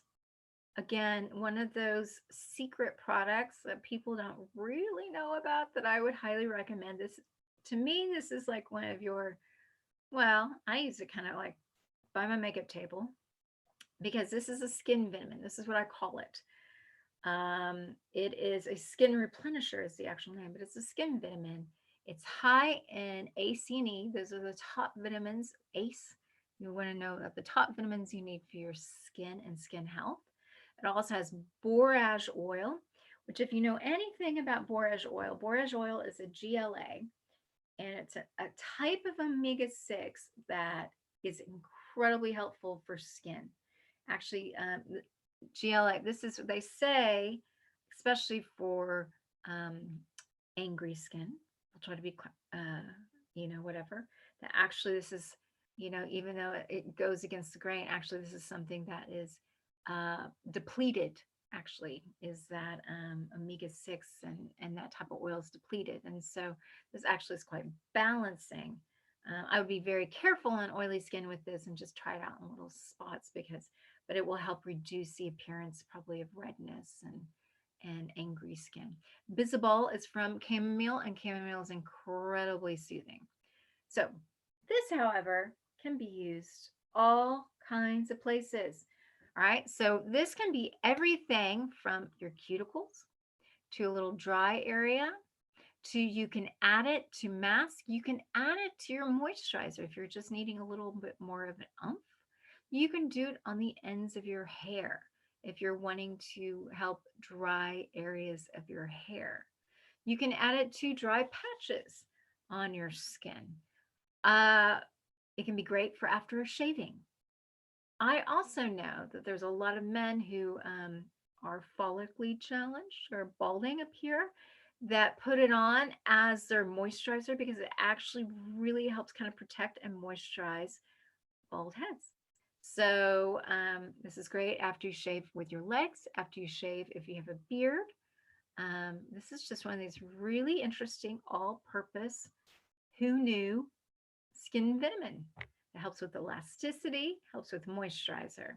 again, one of those secret products that people don't really know about that I would highly recommend. This, to me, this is like one of your, well, I use it kind of like by my makeup table because this is a skin vitamin. This is what I call it. It is a skin replenisher is the actual name, but it's a skin vitamin. It's high in A, C, and E. Those are the top vitamins, ACE. You want to know that the top vitamins you need for your skin and skin health. It also has borage oil, which if you know anything about borage oil is a GLA, and it's a type of omega-6 that is incredibly helpful for skin. Actually, GLA, this is what they say, especially for angry skin. I'll try to be, whatever. That actually, this is, even though it goes against the grain, actually, this is something that is depleted. Actually, is that omega-6 and that type of oil is depleted, and so this actually is quite balancing. I would be very careful on oily skin with this and just try it out in little spots but it will help reduce the appearance probably of redness and angry skin. Bisabol is from chamomile, and chamomile is incredibly soothing. So this, however, can be used all kinds of places. All right, so this can be everything from your cuticles to a little dry area to you can add it to mask. You can add it to your moisturizer if you're just needing a little bit more of an oomph. You can do it on the ends of your hair if you're wanting to help dry areas of your hair. You can add it to dry patches on your skin. It can be great for after shaving. I also know that there's a lot of men who are follically challenged or balding up here that put it on as their moisturizer because it actually really helps kind of protect and moisturize bald heads. So this is great after you shave with your legs, after you shave if you have a beard. This is just one of these really interesting all-purpose, who knew, skin vitamin. It helps with elasticity, helps with moisturizer.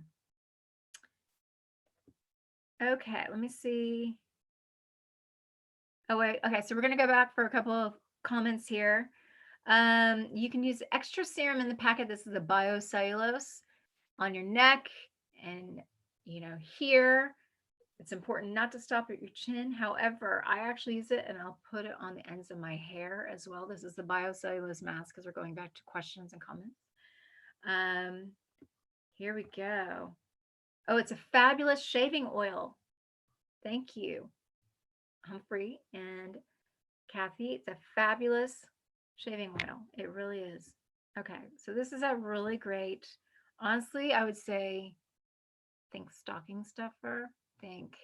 Okay, let me see. Oh, wait. Okay, so we're going to go back for a couple of comments here. You can use extra serum in the packet. This is a biocellulose on your neck and, here. It's important not to stop at your chin. However, I actually use it and I'll put it on the ends of my hair as well. This is the biocellulose mask because we're going back to questions and comments. Here we go. Oh, it's a fabulous shaving oil. Thank you, Humphrey and Kathy. It's a fabulous shaving oil. It really is. Okay, so this is a really great, honestly, I would say, think stocking stuffer. Think,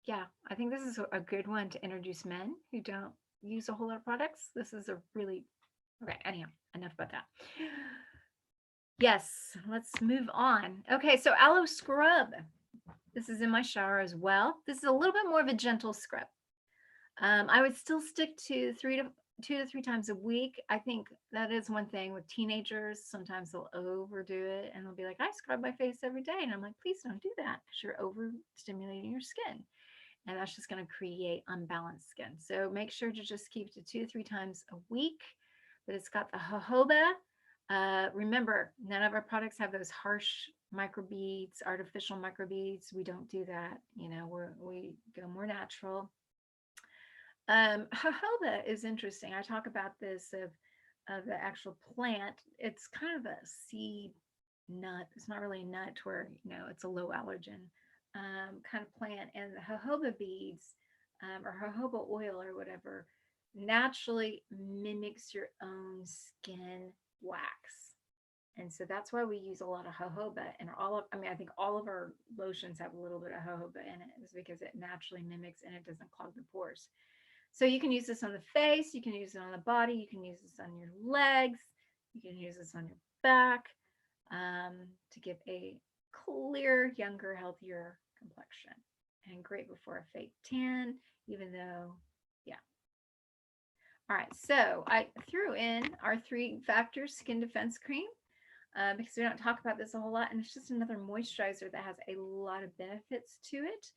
yeah, I think this is a good one to introduce men who don't use a whole lot of products. This is a really, okay, anyhow, enough about that. Yes, let's move on. Okay, so aloe scrub. This is in my shower as well. This is a little bit more of a gentle scrub. I would still stick to 2 to 3 times a week. I think that is one thing with teenagers. Sometimes they'll overdo it and they'll be like, I scrub my face every day. And I'm like, please don't do that because you're overstimulating your skin. And that's just going to create unbalanced skin. So make sure to just keep it to 2 to 3 times a week. But it's got the jojoba. Remember, none of our products have those harsh microbeads, artificial microbeads. We don't do that. We go more natural. Jojoba is interesting. I talk about this of the actual plant. It's kind of a seed nut. It's not really a nut where it's a low allergen kind of plant. And the jojoba beads or jojoba oil or whatever naturally mimics your own skin wax. And so that's why we use a lot of jojoba and I think all of our lotions have a little bit of jojoba in it, is because it naturally mimics and it doesn't clog the pores. So you can use this on the face, you can use it on the body, you can use this on your legs, you can use this on your back to give a clear, younger, healthier complexion. And great before a fake tan, even though, yeah. All right, so I threw in our 3-factor skin defense cream because we don't talk about this a whole lot, and it's just another moisturizer that has a lot of benefits to it.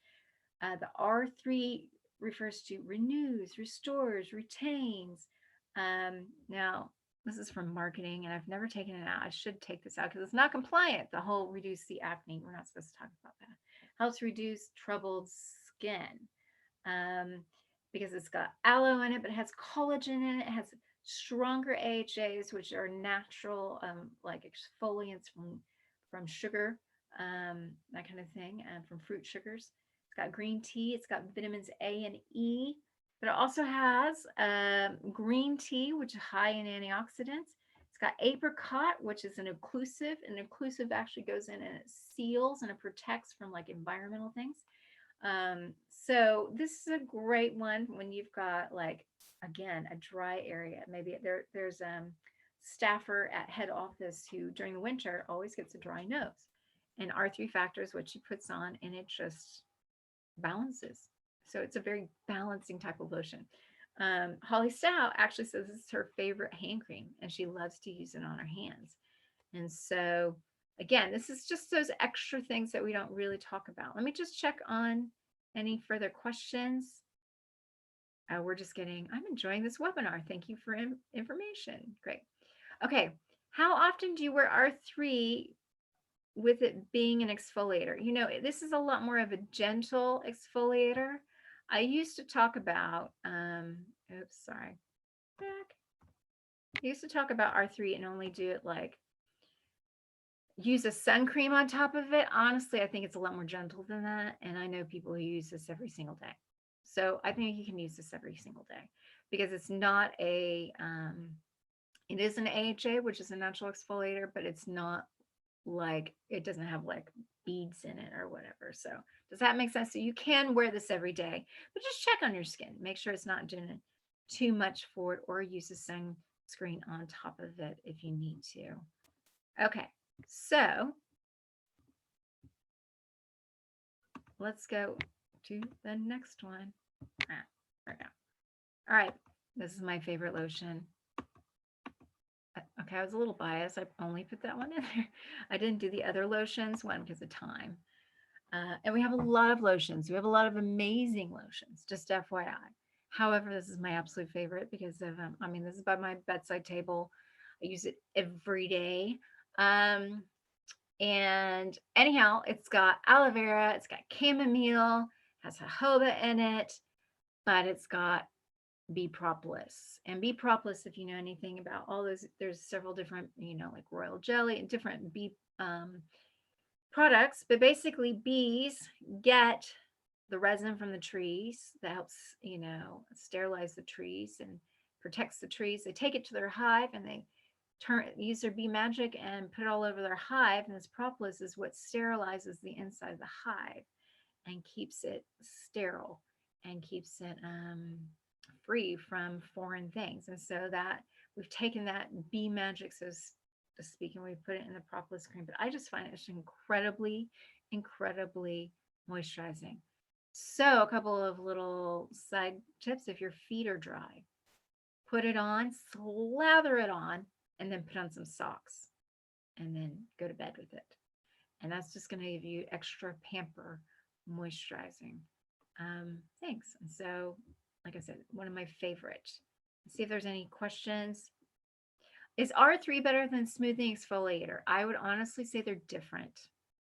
The R3 refers to renews, restores, retains. Now, this is from marketing, and I've never taken it out. I should take this out because it's not compliant. The whole reduce the acne. We're not supposed to talk about that. Helps reduce troubled skin because it's got aloe in it, but it has collagen in it. It has stronger AHAs, which are natural, like exfoliants from sugar, that kind of thing, and from fruit sugars. It's got green tea. It's got vitamins A and E. But it also has green tea, which is high in antioxidants. It's got apricot, which is an occlusive. An occlusive actually goes in and it seals and it protects from like environmental things. So this is a great one when you've got like, again, a dry area. Maybe there's staffer at head office who during the winter always gets a dry nose. And R3 factor is what she puts on, and it just balances. So it's a very balancing type of lotion. Holly Stout actually says this is her favorite hand cream, and she loves to use it on her hands. And so, again, this is just those extra things that we don't really talk about. Let me just check on any further questions. I'm enjoying this webinar. Thank you for information. Great. Okay. How often do you wear R3 with it being an exfoliator? This is a lot more of a gentle exfoliator. I used to talk about, I used to talk about R3 and only do it like use a sun cream on top of it. Honestly, I think it's a lot more gentle than that. And I know people who use this every single day. So I think you can use this every single day because it's not it is an AHA, which is a natural exfoliator, but it's not like, it doesn't have like beads in it or whatever. So does that make sense? So you can wear this every day, but just check on your skin. Make sure it's not doing too much for it, or use a sunscreen on top of it if you need to. Okay, so let's go to the next one. There we go. All right, this is my favorite lotion. Okay, I was a little biased. I only put that one in there. I didn't do the other lotions, one because of time. And we have a lot of lotions. We have a lot of amazing lotions, just FYI. However, this is my absolute favorite because of, this is by my bedside table. I use it every day. And anyhow, it's got aloe vera, it's got chamomile, has jojoba in it, but it's got bee propolis. And bee propolis, if you know anything about all those, there's several different, like royal jelly and different bee products, but basically bees get the resin from the trees that helps, sterilize the trees and protects the trees. They take it to their hive and they use their bee magic and put it all over their hive. And this propolis is what sterilizes the inside of the hive and keeps it sterile and keeps it free from foreign things. And so that we've taken that bee magic, so to speak, and we put it in the propolis cream. But I just find it incredibly, incredibly moisturizing. So a couple of little side tips. If your feet are dry, put it on, slather it on, and then put on some socks and then go to bed with it. And that's just going to give you extra pamper moisturizing. Thanks. And so, like I said, one of my favorite. Let's see if there's any questions. Is R3 better than smoothing exfoliator? I would honestly say they're different.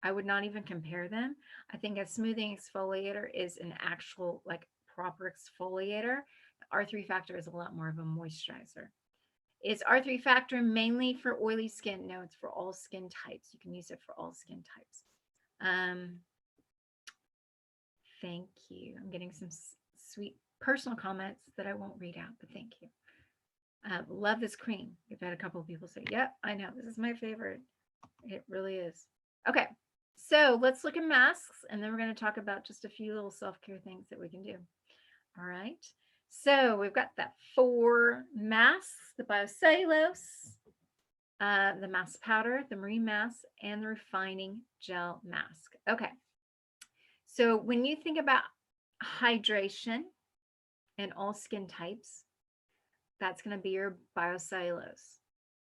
I would not even compare them. I think a smoothing exfoliator is an actual, like, proper exfoliator. R3 Factor is a lot more of a moisturizer. Is R3 Factor mainly for oily skin? No, it's for all skin types. You can use it for all skin types. Thank you. I'm getting some sweet personal comments that I won't read out, but thank you. Love this cream. We've had a couple of people say, yep, I know. This is my favorite. It really is. Okay. So let's look at masks, and then we're going to talk about just a few little self-care things that we can do. All right. So we've got that 4 masks, the biocellulose, the mask powder, the marine mask, and the refining gel mask. Okay. So when you think about hydration in all skin types, that's going to be your biocellulose.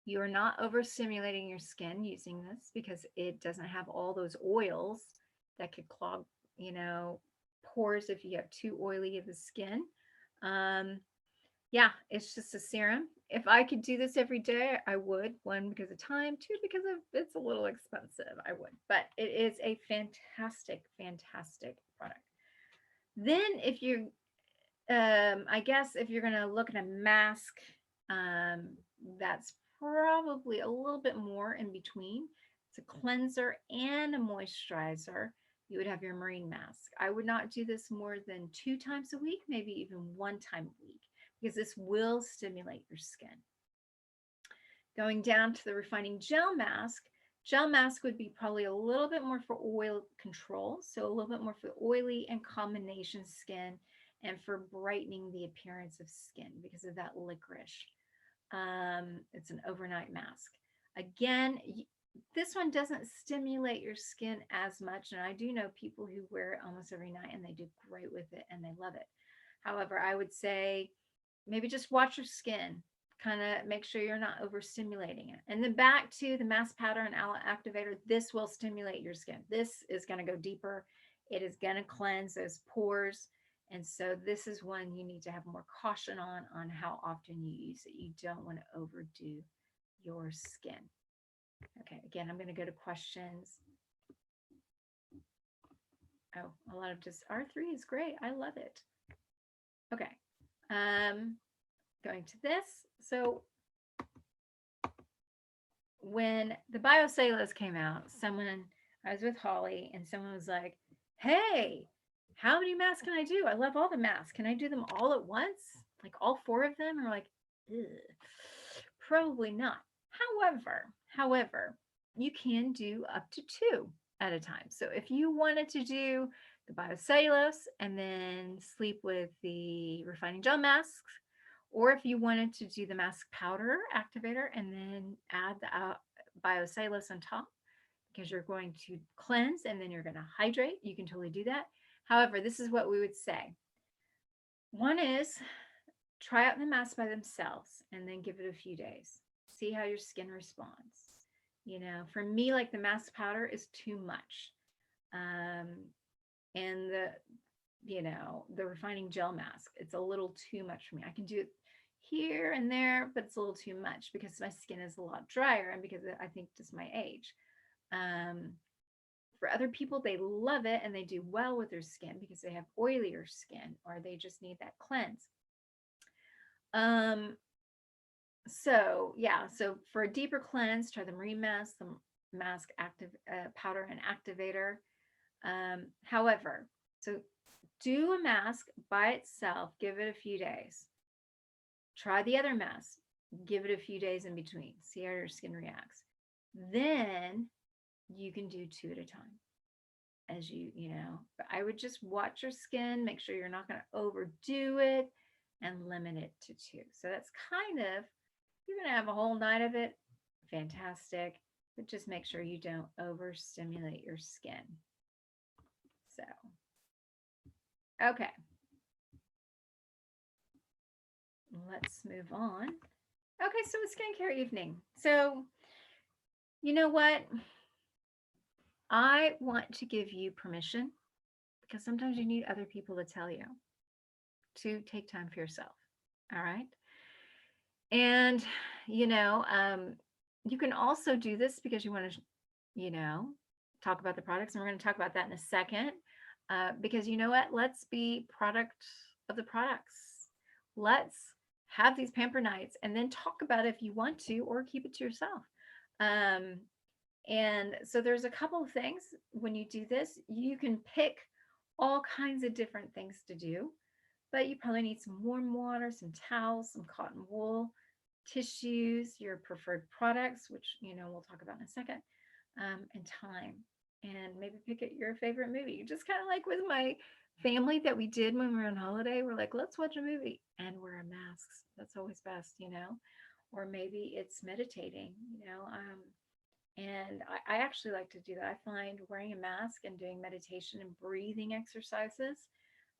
You are not overstimulating your skin using this because it doesn't have all those oils that could clog, pores if you have too oily of the skin. Yeah, it's just a serum. If I could do this every day, I would. 1, because of time. 2, because it's a little expensive. I would, but it is a fantastic, fantastic product. Then if you're, I guess if you're going to look at a mask, that's probably a little bit more in between. It's a cleanser and a moisturizer. You would have your marine mask. I would not do this more than 2 times a week, maybe even 1 time a week, because this will stimulate your skin. Going down to the refining gel mask would be probably a little bit more for oil control, so a little bit more for oily and combination skin and for brightening the appearance of skin because of that licorice. It's an overnight mask. Again, this one doesn't stimulate your skin as much, and I do know people who wear it almost every night and they do great with it and they love it. However, I would say maybe just watch your skin, kind of make sure you're not overstimulating it. And then back to the mask powder and aloe activator, this will stimulate your skin. This is going to go deeper. It is going to cleanse those pores. And so this is one you need to have more caution on how often you use it. You don't want to overdo your skin. Okay, again, I'm going to go to questions. Oh, a lot of just R3 is great. I love it. Okay. Going to this. So when the biocellulose came out, I was with Holly, and someone was like, hey, how many masks can I do? I love all the masks. Can I do them all at once? Like all 4 of them? And we're like, probably not. However, you can do up to 2 at a time. So if you wanted to do the biocellulose and then sleep with the refining gel masks, or if you wanted to do the mask powder activator and then add the biocellulose on top, because you're going to cleanse and then you're going to hydrate, you can totally do that. However, this is what we would say. One is try out the masks by themselves and then give it a few days. See how your skin responds. For me, like the mask powder is too much. And the refining gel mask, it's a little too much for me. I can do it here and there, but it's a little too much because my skin is a lot drier and because I think just my age. For other people, they love it and they do well with their skin because they have oilier skin or they just need that cleanse. So for a deeper cleanse, try the marine mask, the mask powder and activator. However, so do a mask by itself, give it a few days. Try the other mask, give it a few days in between, see how your skin reacts. Then you can do 2 at a time as but I would just watch your skin, make sure you're not going to overdo it and limit it to 2. So that's kind of, you're going to have a whole night of it. Fantastic. But just make sure you don't overstimulate your skin. So Okay, let's move on. Okay, so it's skincare evening. So, you know what? I want to give you permission because sometimes you need other people to tell you to take time for yourself. All right. And, you know, you can also do this because you want to, you know, talk about the products. And we're going to talk about that in a second. Because you know what? Let's be product of the products. Let's have these pamper nights and then talk about it if you want to, or keep it to yourself. Um, and so there's a couple of things when you do this, you can pick all kinds of different things to do, but you probably need some warm water, some towels, some cotton wool, tissues, your preferred products, which, you know, we'll talk about in a second, and time. And maybe pick at your favorite movie. Just kind of like with my family that we did when we were on holiday. We're like, let's watch a movie and wear masks. That's always best, you know. Or maybe it's meditating, you know. And I actually like to do that. I find wearing a mask and doing meditation and breathing exercises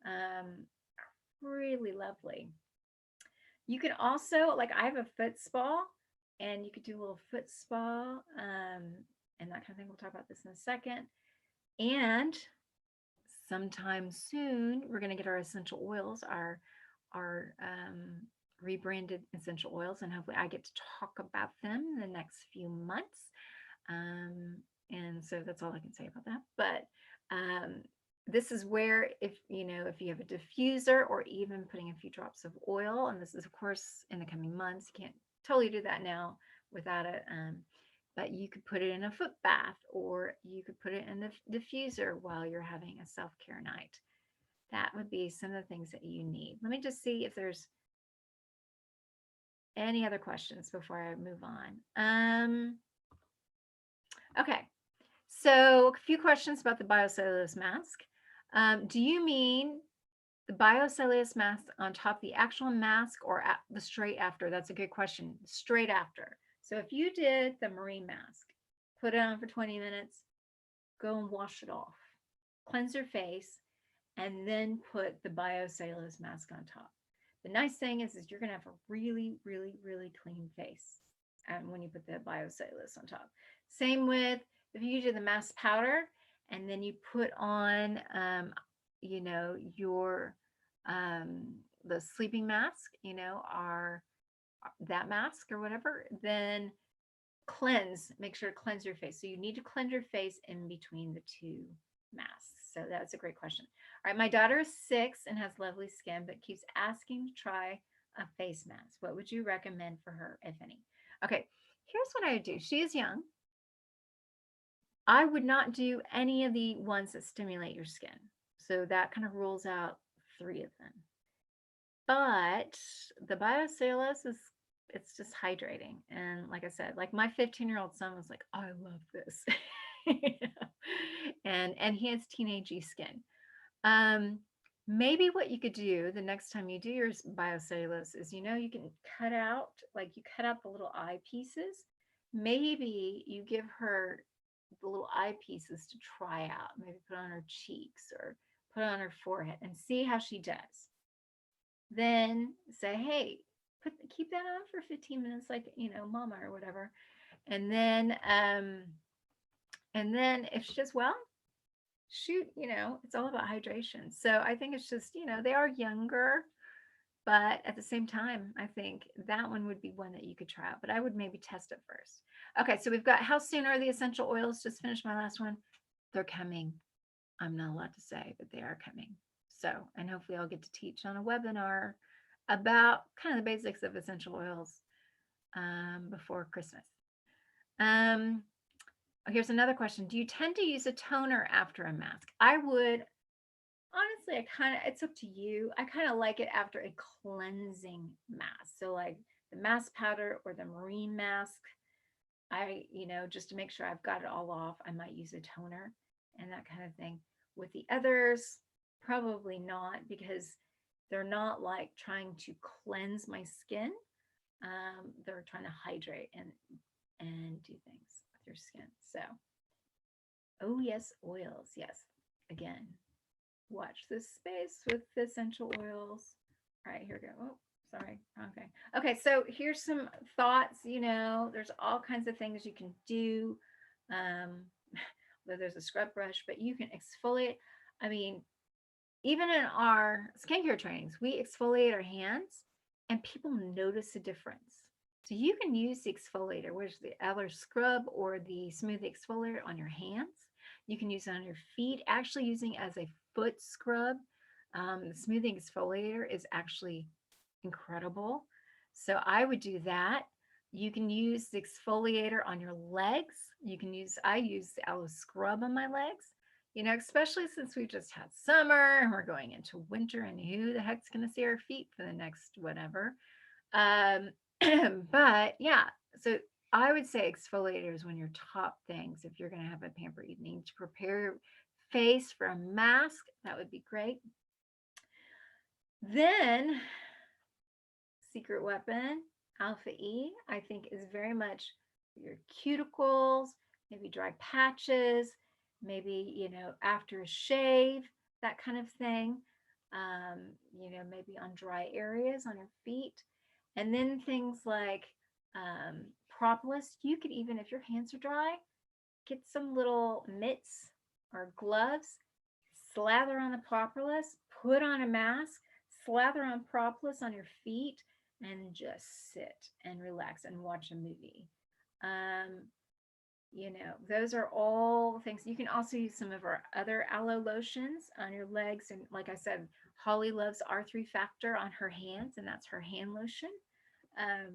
um, really lovely. You can also, like, I have a foot spa, and you could do a little foot spa and that kind of thing. We'll talk about this in a second. And sometime soon, we're going to get our essential oils, our rebranded essential oils, and hopefully I get to talk about them in the next few months. And so that's all I can say about that. But this is where, if you know, if you have a diffuser or even putting a few drops of oil, and this is of course in the coming months, you can't totally do that now without it. But you could put it in a foot bath, or you could put it in the diffuser while you're having a self-care night. That would be some of the things that you need. Let me just see if there's any other questions before I move on. Okay, so a few questions about the biocellulose mask. Do you mean the biocellulose mask on top of the actual mask, or the straight after? That's a good question. Straight after. So if you did the marine mask, put it on for 20 minutes, go and wash it off, cleanse your face, and then put the biocellulose mask on top. The nice thing is you're going to have a really, really, really clean face when you put the biocellulose on top. Same with if you do the mask powder and then you put on, you know, your the sleeping mask, you know, our that mask or whatever, then cleanse, make sure to cleanse your face. So you need to cleanse your face in between the two masks. So that's a great question. All right, my daughter is 6 and has lovely skin, but keeps asking to try a face mask. What would you recommend for her, if any? Okay, here's what I would do. She is young. I would not do any of the ones that stimulate your skin. So that kind of rules out 3 of them. But the biocellulose is, it's just hydrating. And like I said, like my 15-year-old son was like, I love this. and he has teenagey skin. Maybe what you could do the next time you do your biocellulose is, you know, you can cut out, like you cut out the little eye pieces. Maybe you give her the little eye pieces to try out. Maybe put on her cheeks or put on her forehead and see how she does. Then say, hey, keep that on for 15 minutes, like, you know, mama or whatever. And then if she does well, shoot, you know, it's all about hydration. So I think it's just, you know, they are younger, but at the same time, I think that one would be one that you could try out, but I would maybe test it first. Okay, so we've got how soon are the essential oils? Just finished my last one. They're coming. I'm not allowed to say, but they are coming. So, and hopefully I'll get to teach on a webinar about kind of the basics of essential oils before Christmas. Here's another question. Do you tend to use a toner after a mask? I would, honestly, it's up to you. I kind of like it after a cleansing mask. So like the mask powder or the marine mask, you know, just to make sure I've got it all off, I might use a toner and that kind of thing. With the others, probably not, because they're not like trying to cleanse my skin. They're trying to hydrate and do things with your skin. So, oh yes, oils. Yes, again, Watch this space with the essential oils. All right, here we go. Oh, sorry, wrong thing. Okay, so here's some thoughts. There's all kinds of things you can do. Um, whether there's a scrub brush, but you can exfoliate. I mean, even in our skincare trainings, we exfoliate our hands and people notice a difference. So you can use the exfoliator, which is the Eller scrub or the smooth exfoliator on your hands. You can use it on your feet, actually using as a foot scrub. The smoothing exfoliator is actually incredible. So I would do that. You can use the exfoliator on your legs. I use the aloe scrub on my legs, especially since we've just had summer and we're going into winter, and who the heck's going to see our feet for the next whatever. Um, but yeah, so I would say exfoliator is one of your top things if you're going to have a pamper evening to prepare your face for a mask. That would be great. Then secret weapon, Alpha E, I think is very much your cuticles, maybe dry patches, maybe, after a shave, that kind of thing. Maybe on dry areas on your feet. And then things like propolis. You could even, if your hands are dry, get some little mitts or gloves, slather on the propolis, put on a mask, slather on propolis on your feet, and just sit and relax and watch a movie. Um, those are all things. You can also use some of our other aloe lotions on your legs. And like I said, Holly loves R3 Factor on her hands, and that's her hand lotion. Um,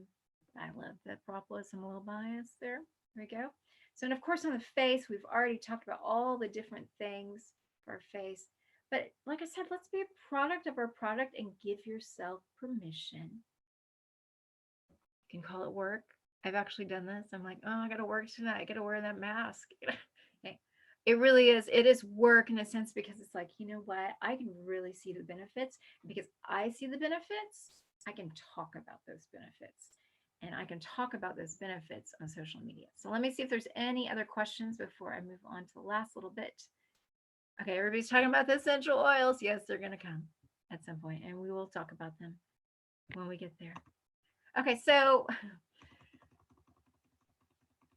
I love that propolis. I'm a little biased there. There we go. So, and of course, on the face, we've already talked about all the different things for our face. But like I said, let's be a product of our product and give yourself permission. You can call it work. I've actually done this. I'm like, oh, I got to work tonight. I got to wear that mask. It really is. It is work in a sense because it's like, you know what? I can really see the benefits. Because I see the benefits, I can talk about those benefits. And I can talk about those benefits on social media. So let me see if there's any other questions before I move on to the last little bit. Okay, everybody's talking about the essential oils. Yes, they're going to come at some point, and we will talk about them when we get there. Okay, so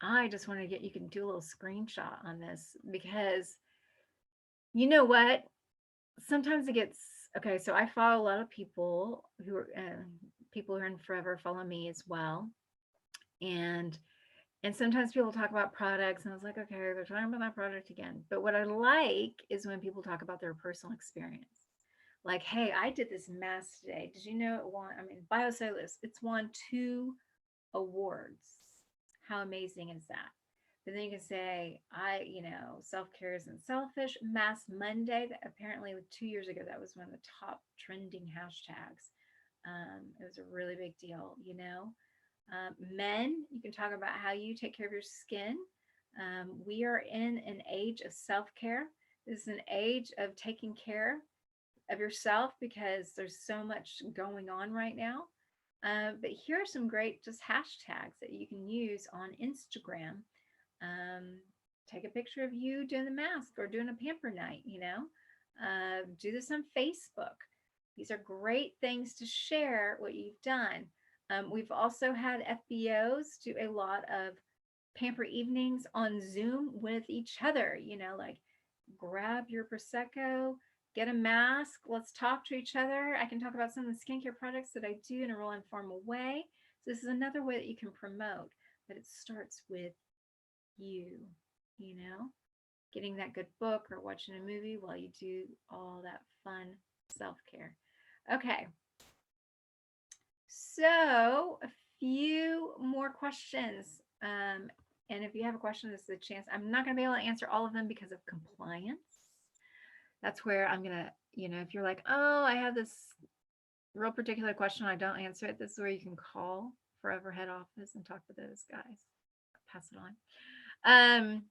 I just want to you can do a little screenshot on this because you know what? Sometimes it gets, okay, so I follow a lot of people who are, people who are in Forever follow me as well. And sometimes people talk about products and I was like, okay, they're talking about that product again. But what I like is when people talk about their personal experience. Like, hey, I did this mask today. Did you know it won? I mean, Biocellulose, it's won 2 awards. How amazing is that? But then you can say, self-care isn't selfish. Mass Monday, that apparently 2 years ago, that was one of the top trending hashtags. It was a really big deal. Men, you can talk about how you take care of your skin. We are in an age of self-care. This is an age of taking care of yourself because there's so much going on right now. But here are some great just hashtags that you can use on Instagram. Take a picture of you doing the mask or doing a pamper night, do this on Facebook. These are great things to share what you've done. We've also had FBOs do a lot of pamper evenings on Zoom with each other, like grab your Prosecco, get a mask, let's talk to each other. I can talk about some of the skincare products that I do in a real informal way. So this is another way that you can promote, but it starts with you, getting that good book or watching a movie while you do all that fun self-care. Okay. So a few more questions. And if you have a question, this is a chance. I'm not going to be able to answer all of them because of compliance. That's where I'm going to, if you're like, oh, I have this real particular question, I don't answer it. This is where you can call Forever Head Office and talk to those guys. Pass it on.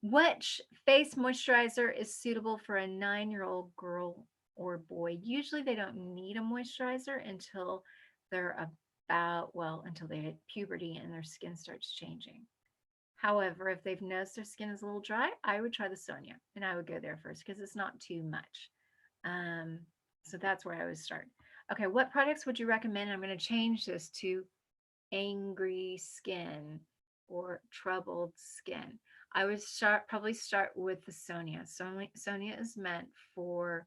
Which face moisturizer is suitable for a 9-year-old girl or boy? Usually they don't need a moisturizer until they're until they hit puberty and their skin starts changing. However, if they've noticed their skin is a little dry, I would try the Sonia and I would go there first because it's not too much. So that's where I would start. Okay, what products would you recommend? I'm going to change this to angry skin or troubled skin. I would probably start with the Sonia. Sonia is meant for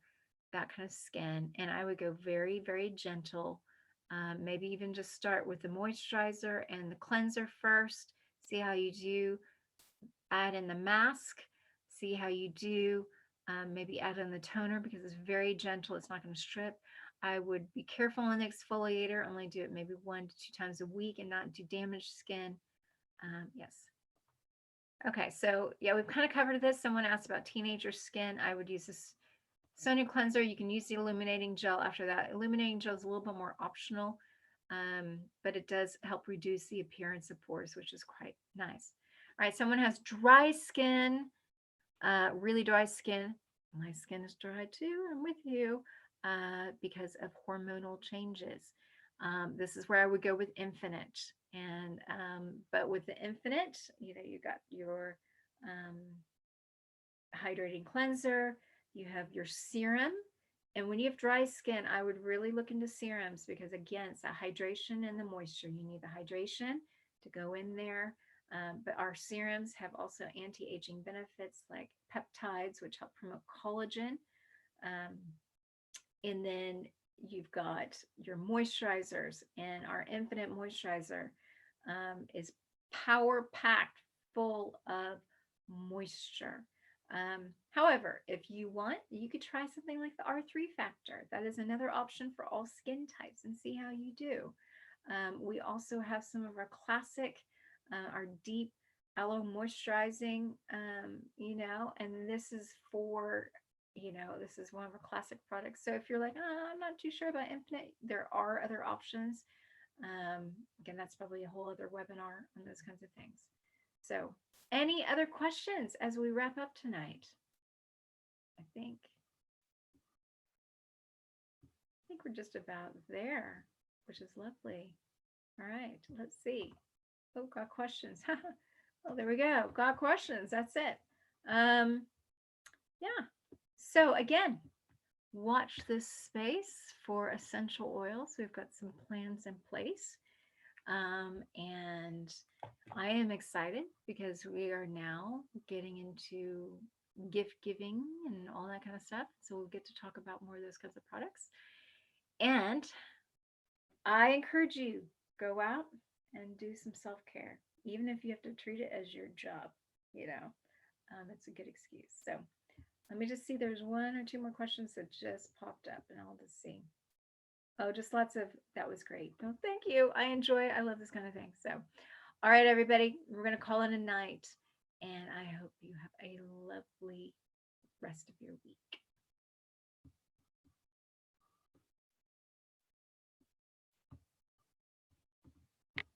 that kind of skin, and I would go very, very gentle. Maybe even just start with the moisturizer and the cleanser first. See how you do. Add in the mask. See how you do. Maybe add in the toner because it's very gentle. It's not going to strip. I would be careful on the exfoliator. Only do it maybe 1 to 2 times a week and not do damaged skin. Yes. Okay, so yeah, we've kind of covered this. Someone asked about teenager skin. I would use this Sonia cleanser. You can use the illuminating gel after that. Illuminating gel is a little bit more optional, but it does help reduce the appearance of pores, which is quite nice. All right, someone has dry skin, really dry skin. My skin is dry too. I'm with you because of hormonal changes. This is where I would go with Infinite, and but with the Infinite, you know, you got your um, hydrating cleanser, you have your serum. And when you have dry skin, I would really look into serums because, again, it's that hydration and the moisture. You need the hydration to go in there. But our serums have also anti-aging benefits like peptides, which help promote collagen. Um, and then you've got your moisturizers, and our Infinite Moisturizer is power packed full of moisture. However, if you want, you could try something like the R3 factor. That is another option for all skin types and see how you do. We also have some of our classic, our deep aloe moisturizing, and this is for, this is one of our classic products. So if you're like, oh, I'm not too sure about Infinite, there are other options. Again, that's probably a whole other webinar on those kinds of things. So any other questions as we wrap up tonight? I think we're just about there, which is lovely. All right, let's see. Oh, got questions. Oh, there we go. Got questions. That's it. Yeah. So again, watch this space for essential oils. We've got some plans in place. And I am excited because we are now getting into gift giving and all that kind of stuff. So we'll get to talk about more of those kinds of products. And I encourage you, go out and do some self-care, even if you have to treat it as your job, it's a good excuse. So let me just see, there's 1 or 2 more questions that just popped up and I'll just see. Oh, just lots of, that was great. Oh, thank you. I love this kind of thing. So, all right, everybody, we're going to call it a night. And I hope you have a lovely rest of your week.